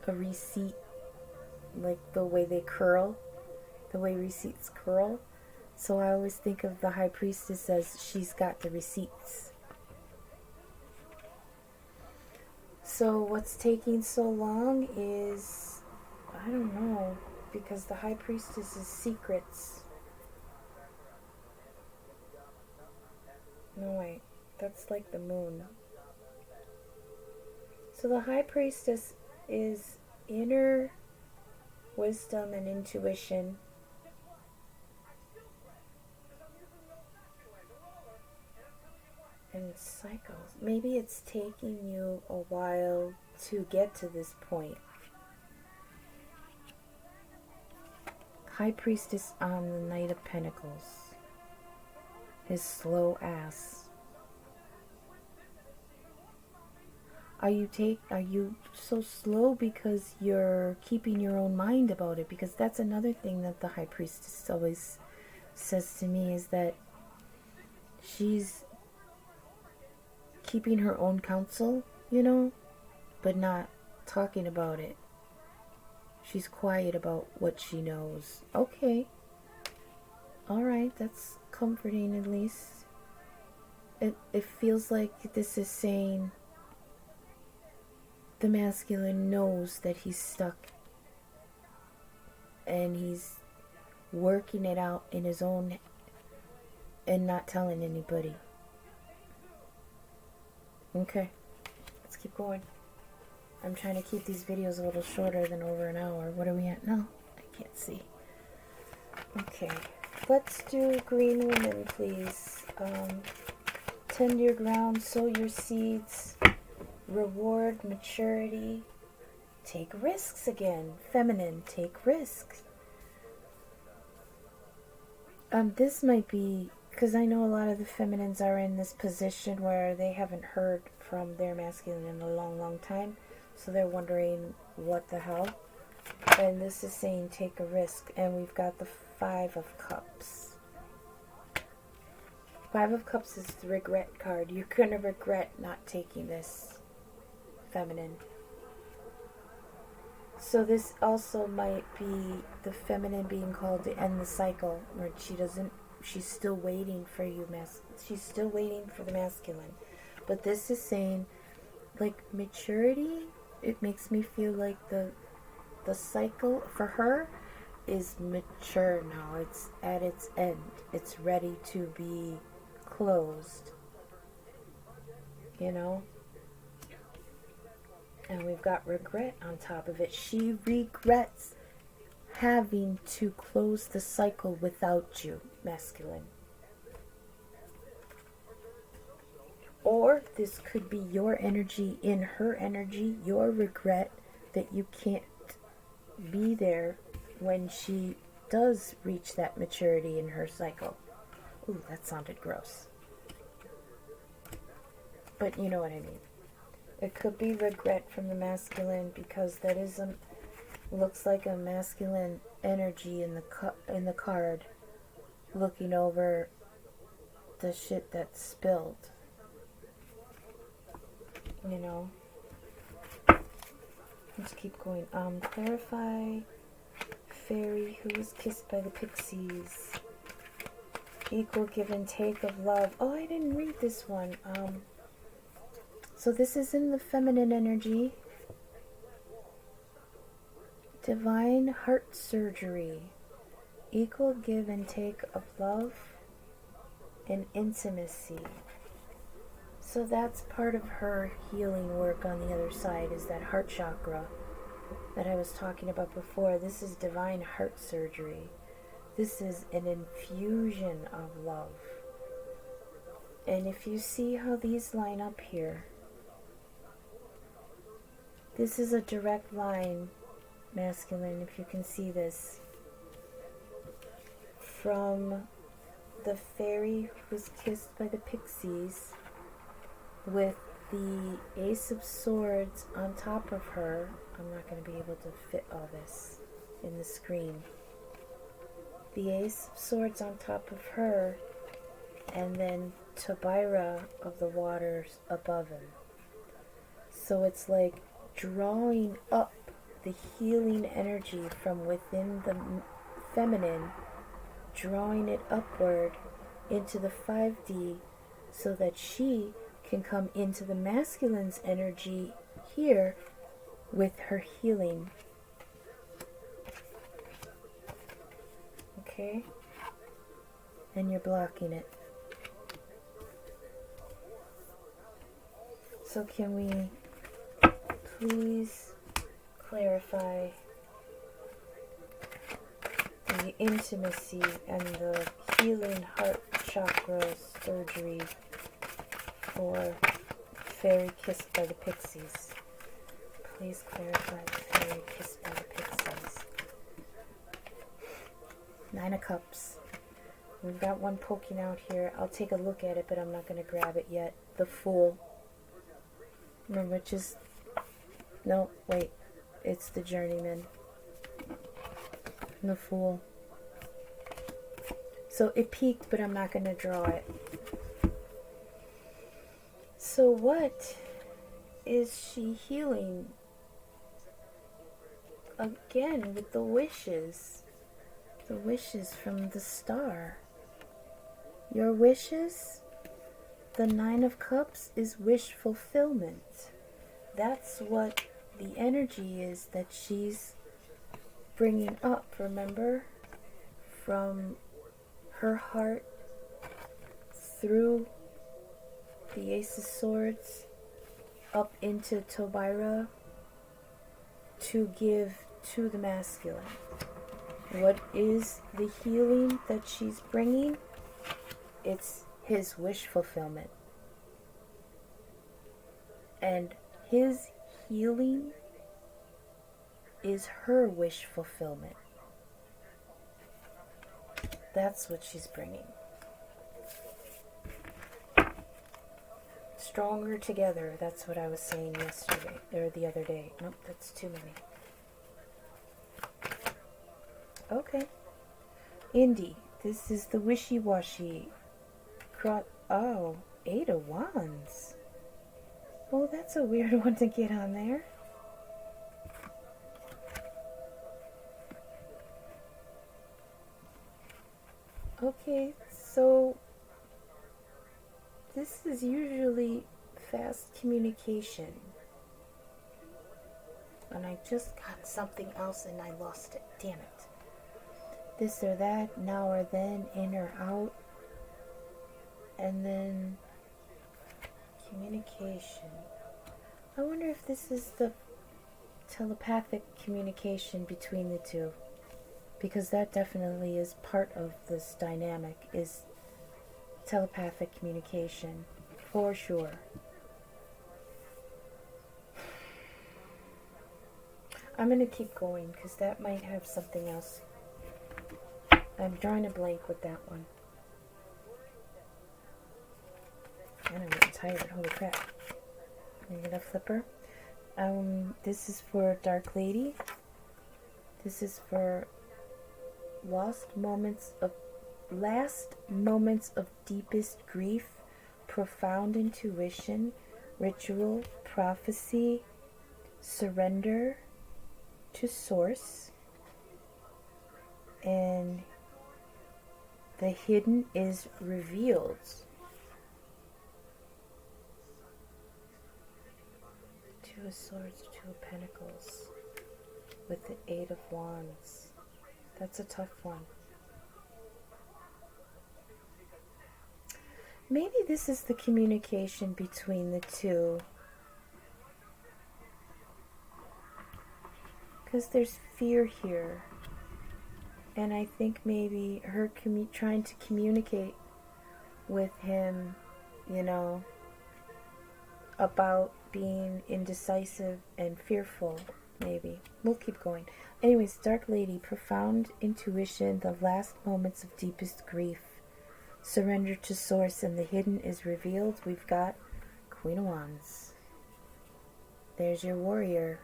[SPEAKER 1] receipt, like the way they curl, the way receipts curl. So I always think of the High Priestess as she's got the receipts. So what's taking so long is, I don't know, because the High Priestess is secrets. No, wait, that's like the moon. So the High Priestess is inner wisdom and intuition. And cycles. Maybe it's taking you a while to get to this point. High Priestess on the Knight of Pentacles. His slow ass. Are you so slow because you're keeping your own mind about it? Because that's another thing that the High Priestess always says to me, is that she's keeping her own counsel, you know, but not talking about it. She's quiet about what she knows. Okay. Alright, that's comforting at least. It feels like this is saying the masculine knows that he's stuck and he's working it out in his own and not telling anybody. Okay, let's keep going. I'm trying to keep these videos a little shorter than over an hour. What are we at now? I can't see. Okay, let's do Green Woman, please. Tend your ground, sow your seeds, reward maturity, take risks again. Feminine, take risks. This might be, because I know a lot of the feminines are in this position where they haven't heard from their masculine in a long, long time. So they're wondering, what the hell? And this is saying take a risk. And we've got the Five of Cups. Five of Cups is the regret card. You're going to regret not taking this, feminine. So this also might be the feminine being called to end the cycle, where she's still waiting for you, she's still waiting for the masculine. But this is saying, like, maturity. It makes me feel like the cycle for her is mature now. It's at its end. It's ready to be closed. You know? And we've got regret on top of it. She regrets having to close the cycle without you, masculine. Or this could be your energy in her energy, your regret that you can't be there when she does reach that maturity in her cycle. Ooh, that sounded gross. But you know what I mean. It could be regret from the masculine, because that is looks like a masculine energy in the card, looking over the shit that's spilled. You know. Let's keep going. Clarify. Faerie who was kissed by the pixies. Equal give and take of love. Oh, I didn't read this one. So this is in the feminine energy. Divine heart surgery. Equal give and take of love and intimacy. So that's part of her healing work on the other side, is that heart chakra that I was talking about before. This is divine heart surgery. This is an infusion of love. And if you see how these line up here, this is a direct line, masculine, if you can see this, from the fairy who was kissed by the pixies, with the Ace of Swords on top of her. I'm not going to be able to fit all this in the screen. The Ace of Swords on top of her, and then Tobira of the waters above him. So it's like drawing up the healing energy from within the feminine, drawing it upward into the 5D so that she can come into the masculine's energy here with her healing. Okay? And you're blocking it. So can we please clarify the intimacy and the healing heart chakra surgery for Fairy kissed by the pixies? Please clarify the Fairy kissed by the pixies. 9 of Cups. We've got one poking out here. I'll take a look at it, but I'm not going to grab it yet. The Fool. Remember, which is... No, wait. It's the Journeyman. The Fool. So it peaked, but I'm not going to draw it. So what is she healing? Again, with the wishes. The wishes from the star. Your wishes? The 9 of Cups is wish fulfillment. That's what the energy is that she's bringing up, remember? From her heart through the Ace of Swords up into Tobira to give to the masculine. What is the healing that she's bringing? It's his wish fulfillment. And his healing is her wish fulfillment. That's what she's bringing. Stronger together. That's what I was saying yesterday, or the other day. Nope, that's too many. Okay. Indy. This is the wishy-washy. Oh, 8 of Wands. Well, that's a weird one to get on there. Okay, so this is usually fast communication. And I just got something else and I lost it. Damn it. This or that, now or then, in or out. And then communication. I wonder if this is the telepathic communication between the two. Because that definitely is part of this dynamic, is telepathic communication, for sure. I'm going to keep going, because that might have something else. I'm drawing a blank with that one. And I'm getting tired, holy crap. I'm going to flip her. This is for Dark Lady. This is for last moments of deepest grief, profound intuition, ritual, prophecy, surrender to source, and the hidden is revealed. Two of Swords, Two of Pentacles, with the Eight of Wands. That's a tough one. Maybe this is the communication between the two. Because there's fear here. And I think maybe her trying to communicate with him, you know, about being indecisive and fearful, maybe. We'll keep going. Anyways, Dark Lady, profound intuition, the last moments of deepest grief, surrender to source, and the hidden is revealed. We've got Queen of Wands. There's your warrior.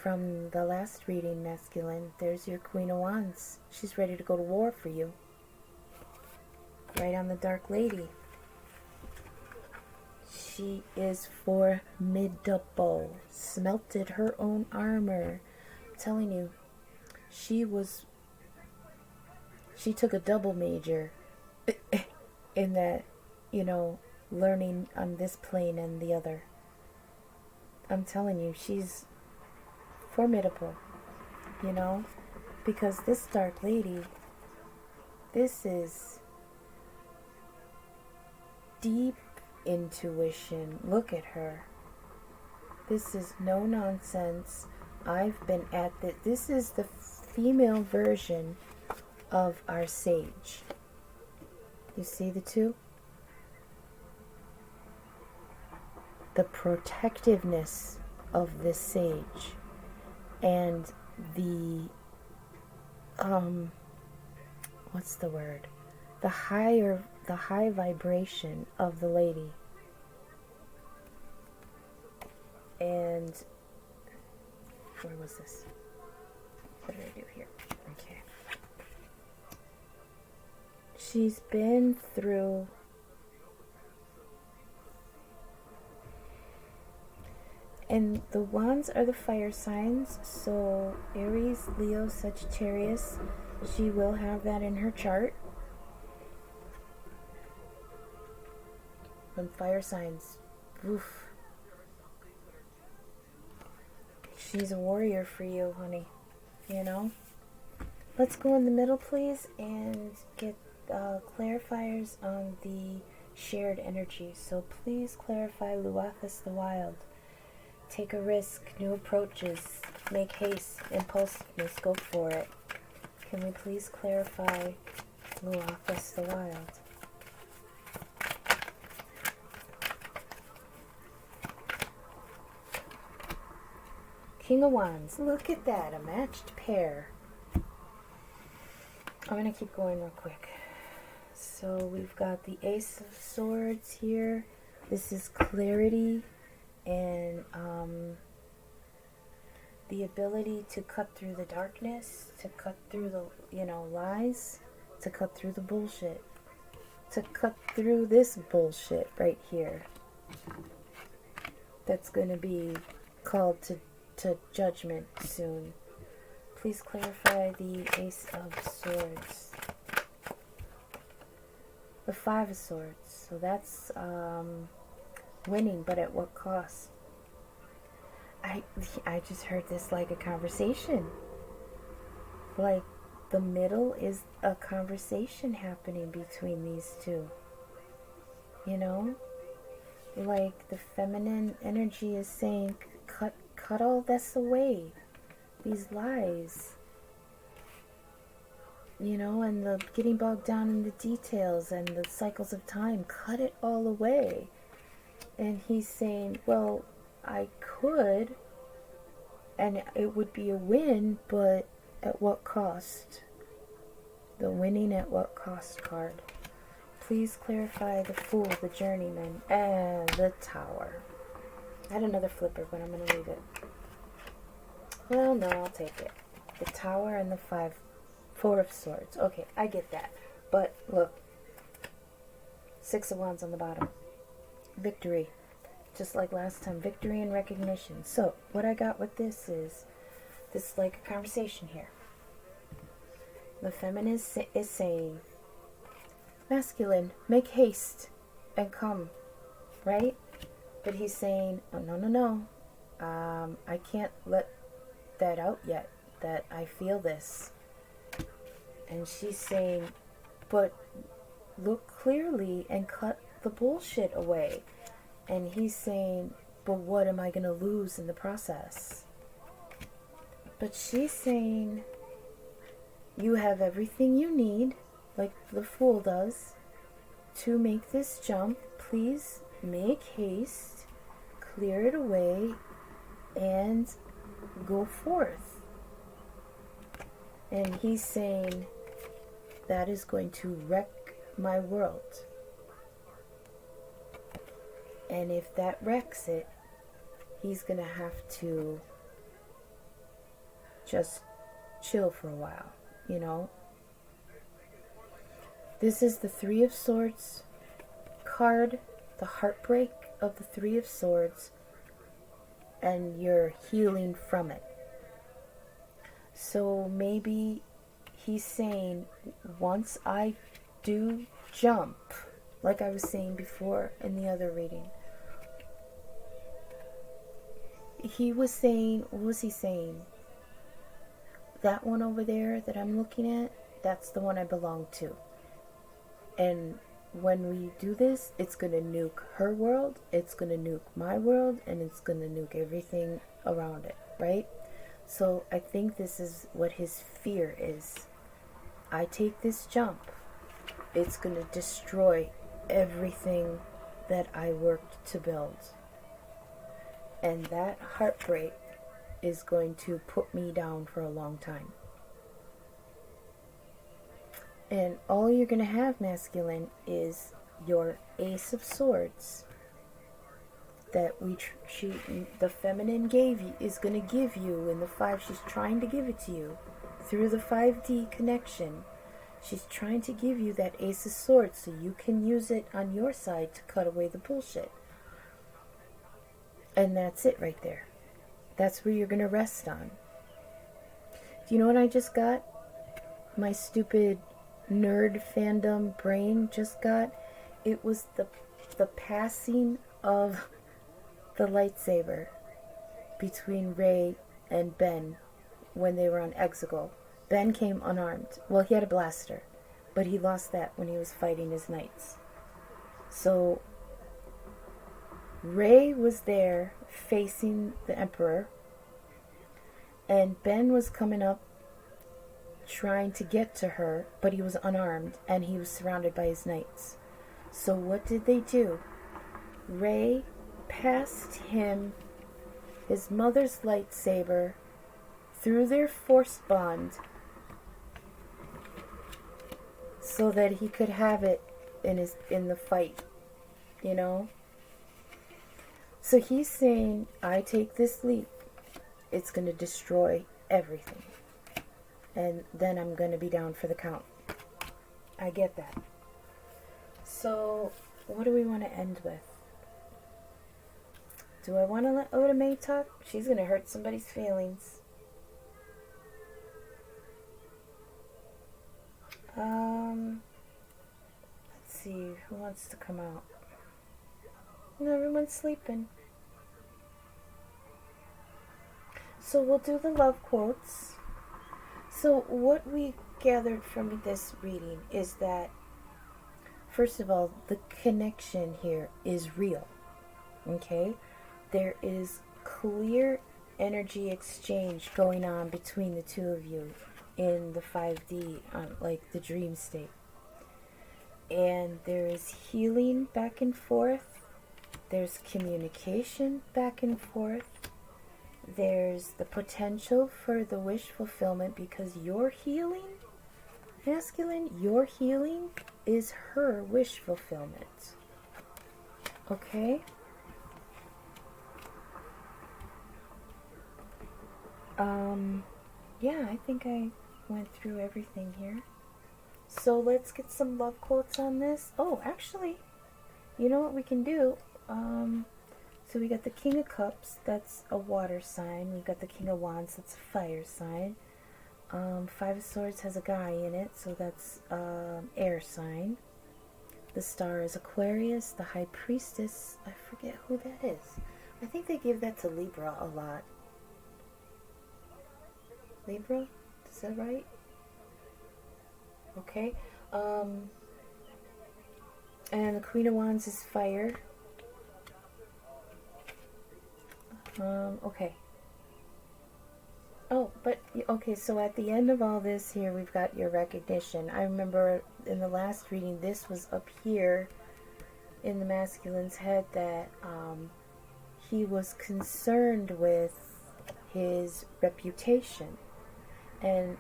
[SPEAKER 1] From the last reading, masculine, there's your Queen of Wands. She's ready to go to war for you. Right on the Dark Lady. She is formidable. Smelted her own armor. I'm telling you, she took a double major in that, you know, learning on this plane and the other. I'm telling you, she's formidable, you know, because this Dark Lady, this is deep intuition. Look at her. This is no nonsense. I've been at this. This is the female version of our sage. You see the two? The protectiveness of this sage and the what's the word? The high vibration of the lady. And where was this? What did I do here? Okay. She's been through and the wands are the fire signs, so Aries, Leo, Sagittarius, she will have that in her chart. Them fire signs, oof. She's a warrior for you, honey. You know? Let's go in the middle, please, and get clarifiers on the shared energy. So please clarify Luathus the Wild. Take a risk, new approaches, make haste, impulsiveness, go for it. Can we please clarify Luathus the Wild? King of Wands, look at that, a matched pair. I'm going to keep going real quick. So we've got the Ace of Swords here. This is clarity and the ability to cut through the darkness, to cut through the, you know, lies, to cut through the bullshit, to cut through this bullshit right here. That's going to be called to judgment soon. Please clarify the Ace of Swords. The Five of Swords. So that's winning, but at what cost? I just heard this like a conversation. Like the middle is a conversation happening between these two. You know? Like the feminine energy is saying, cut all this away. These lies. You know, and the getting bogged down in the details and the cycles of time. Cut it all away. And he's saying, well, I could, and it would be a win, but at what cost? The winning at what cost card. Please clarify the Fool, the Journeyman, and the Tower. I had another flipper, but I'm going to leave it. Well, no, I'll take it. The Tower and the Four of Swords. Okay, I get that. But look, Six of Wands on the bottom. Victory. Just like last time, victory and recognition. So, what I got with this is like a conversation here. The feminine is saying, masculine, make haste and come, right? But he's saying, oh, no, no, no. I can't let that out yet, that I feel this. And she's saying, but look clearly and cut the bullshit away. And he's saying, but what am I going to lose in the process? But she's saying, you have everything you need, like the Fool does, to make this jump. Please make haste, clear it away, and go forth. And he's saying, that is going to wreck my world. And if that wrecks it, he's going to have to just chill for a while, you know. This is the Three of Swords card, the heartbreak of the Three of Swords, and you're healing from it. So maybe he's saying, once I do jump, like I was saying before in the other reading, he was saying, what was he saying? That one over there that I'm looking at, that's the one I belong to. And when we do this, it's going to nuke her world, it's going to nuke my world, and it's going to nuke everything around it, right? So I think this is what his fear is. I take this jump, it's going to destroy everything that I worked to build. And that heartbreak is going to put me down for a long time. And all you're going to have, masculine, is your Ace of Swords that the feminine gave you, is going to give you in the 5. She's trying to give it to you through the 5D connection. She's trying to give you that Ace of Swords so you can use it on your side to cut away the bullshit. And that's it right there. That's where you're going to rest on. Do you know what I just got? My stupid nerd fandom brain just got. It was the passing of the lightsaber between Rey and Ben when they were on Exegol. Ben came unarmed. Well, he had a blaster, but he lost that when he was fighting his knights. So Rey was there facing the Emperor, and Ben was coming up trying to get to her, but he was unarmed and he was surrounded by his knights. So what did they do? Rey passed him his mother's lightsaber through their force bond so that he could have it in the fight, you know? So he's saying, I take this leap, it's going to destroy everything. And then I'm going to be down for the count. I get that. So, what do we want to end with? Do I want to let Oda May talk? She's going to hurt somebody's feelings. Let's see, who wants to come out? Everyone's sleeping. So we'll do the love quotes. So what we gathered from this reading is that, first of all, the connection here is real. Okay? There is clear energy exchange going on between the two of you in the 5D, like the dream state. And there is healing back and forth. There's communication back and forth. There's the potential for the wish fulfillment because your healing, masculine, your healing is her wish fulfillment. Okay? Yeah, I think I went through everything here. So let's get some love quotes on this. Oh, actually, you know what we can do? So we got the King of Cups, that's a water sign. We've got the King of Wands, that's a fire sign. Five of Swords has a guy in it, so that's air sign. The Star is Aquarius. The High Priestess, I forget who that is. I think they give that to Libra a lot. Libra? Is that right? Okay. And the Queen of Wands is fire. Okay. Oh, but, okay, so at the end of all this here, we've got your recognition. I remember in the last reading, this was up here in the masculine's head, that he was concerned with his reputation. And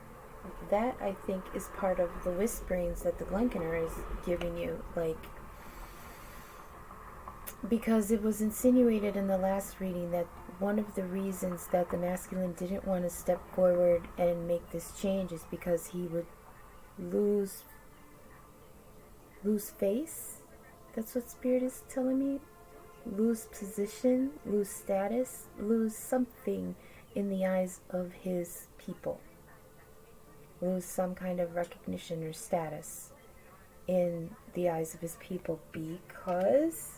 [SPEAKER 1] that, I think, is part of the whisperings that the Glenkener is giving you, like, because it was insinuated in the last reading that one of the reasons that the masculine didn't want to step forward and make this change is because he would lose face. That's what Spirit is telling me. Lose position, lose status, lose something in the eyes of his people. Lose some kind of recognition or status in the eyes of his people, because...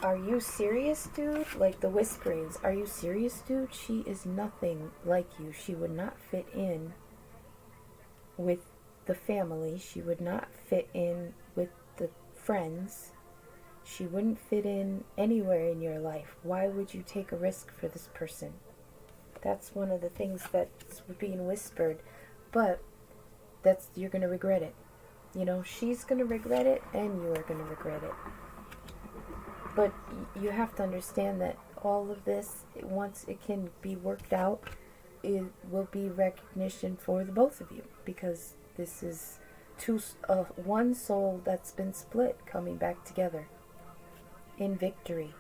[SPEAKER 1] Are you serious, dude? Like the whisperings. Are you serious, dude? She is nothing like you. She would not fit in with the family. She would not fit in with the friends. She wouldn't fit in anywhere in your life. Why would you take a risk for this person? That's one of the things that's being whispered. But you're going to regret it. You know, she's going to regret it and you are going to regret it. But you have to understand that all of this, once it can be worked out, it will be recognition for the both of you. Because this is one soul that's been split coming back together in victory.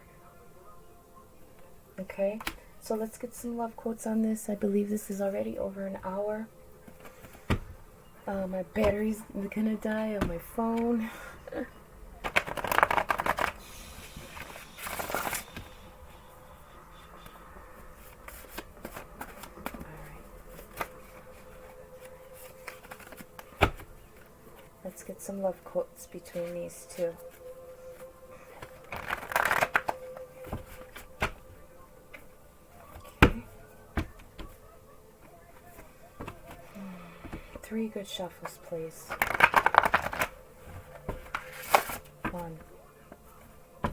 [SPEAKER 1] Okay? So let's get some love quotes on this. I believe this is already over an hour. My battery's gonna die on my phone. Let's get some love quotes between these two. Okay. 3 good shuffles, please. 1. 2.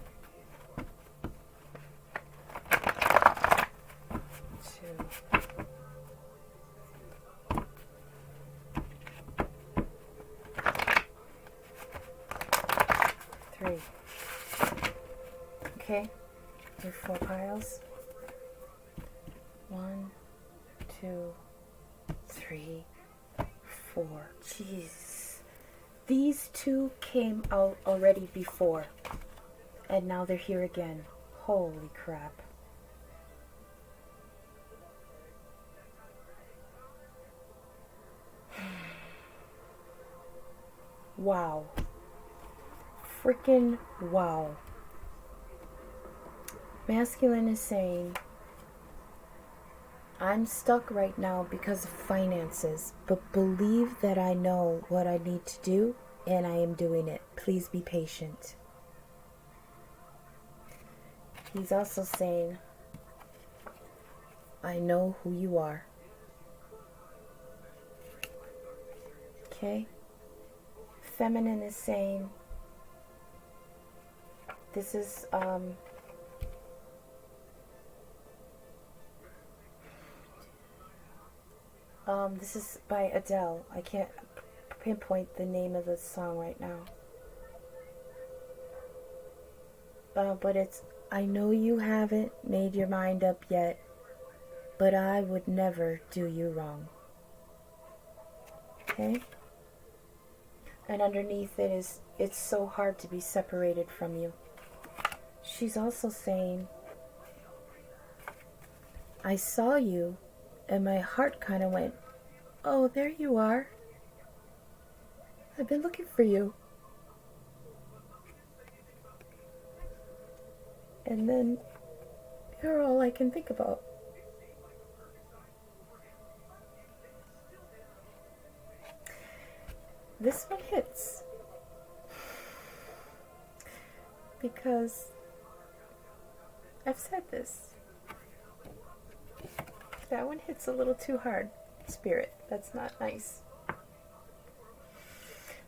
[SPEAKER 1] 3. Okay, your 4 piles. 1, 2, 3, 4. Jeez. These 2 came out already before, and now they're here again. Holy crap. Wow. Freaking wow. Masculine is saying, I'm stuck right now because of finances, but believe that I know what I need to do and I am doing it. Please be patient. He's also saying, I know who you are. Okay? Feminine is saying, this is, this is by Adele. I can't pinpoint the name of the song right now. But it's, I know you haven't made your mind up yet, but I would never do you wrong. Okay? And underneath it is, it's so hard to be separated from you. She's also saying, I saw you, and my heart kind of went, oh, there you are. I've been looking for you. And then you're all I can think about. This one hits because I've said this. That one hits a little too hard, Spirit. That's not nice.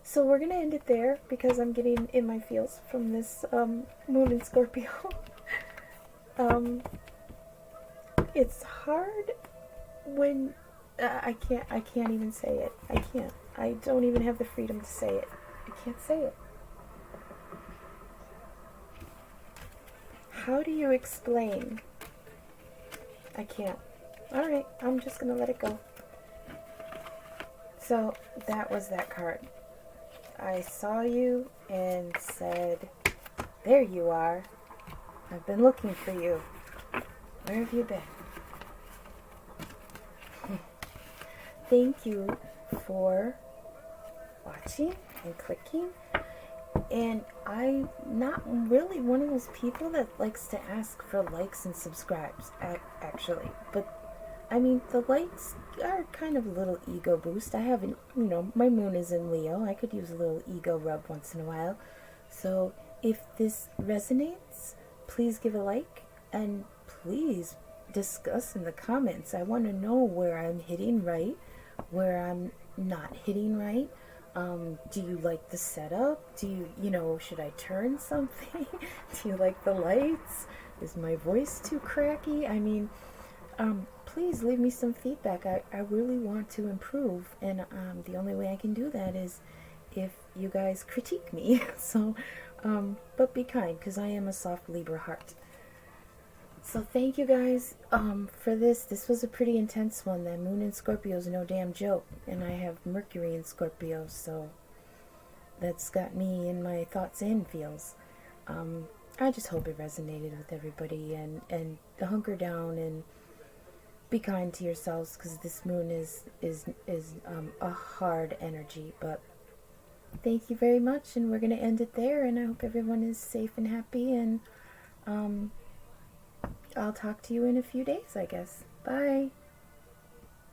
[SPEAKER 1] So we're going to end it there because I'm getting in my feels from this moon in Scorpio. It's hard when I can't even say it. I can't. I don't even have the freedom to say it. I can't say it. How do you explain? I can't. Alright, I'm just going to let it go. So, that was that card. I saw you and said, there you are. I've been looking for you. Where have you been? Thank you for watching and clicking. And I'm not really one of those people that likes to ask for likes and subscribes, actually. But, I mean, the likes are kind of a little ego boost. I haven't, my moon is in Leo. I could use a little ego rub once in a while. So, if this resonates, please give a like. And please discuss in the comments. I want to know where I'm hitting right, where I'm not hitting right. Do you like the setup? Do you, should I turn something? Do you like the lights? Is my voice too cracky? I mean, please leave me some feedback. I really want to improve, and the only way I can do that is if you guys critique me. So, but be kind, because I am a soft Libra heart. So thank you guys for this. This was a pretty intense one. That moon in Scorpio is no damn joke. And I have Mercury in Scorpio, so that's got me in my thoughts and feels. I just hope it resonated with everybody. And hunker down and be kind to yourselves, because this moon is a hard energy. But thank you very much, and we're going to end it there. And I hope everyone is safe and happy. And I'll talk to you in a few days, I guess. Bye.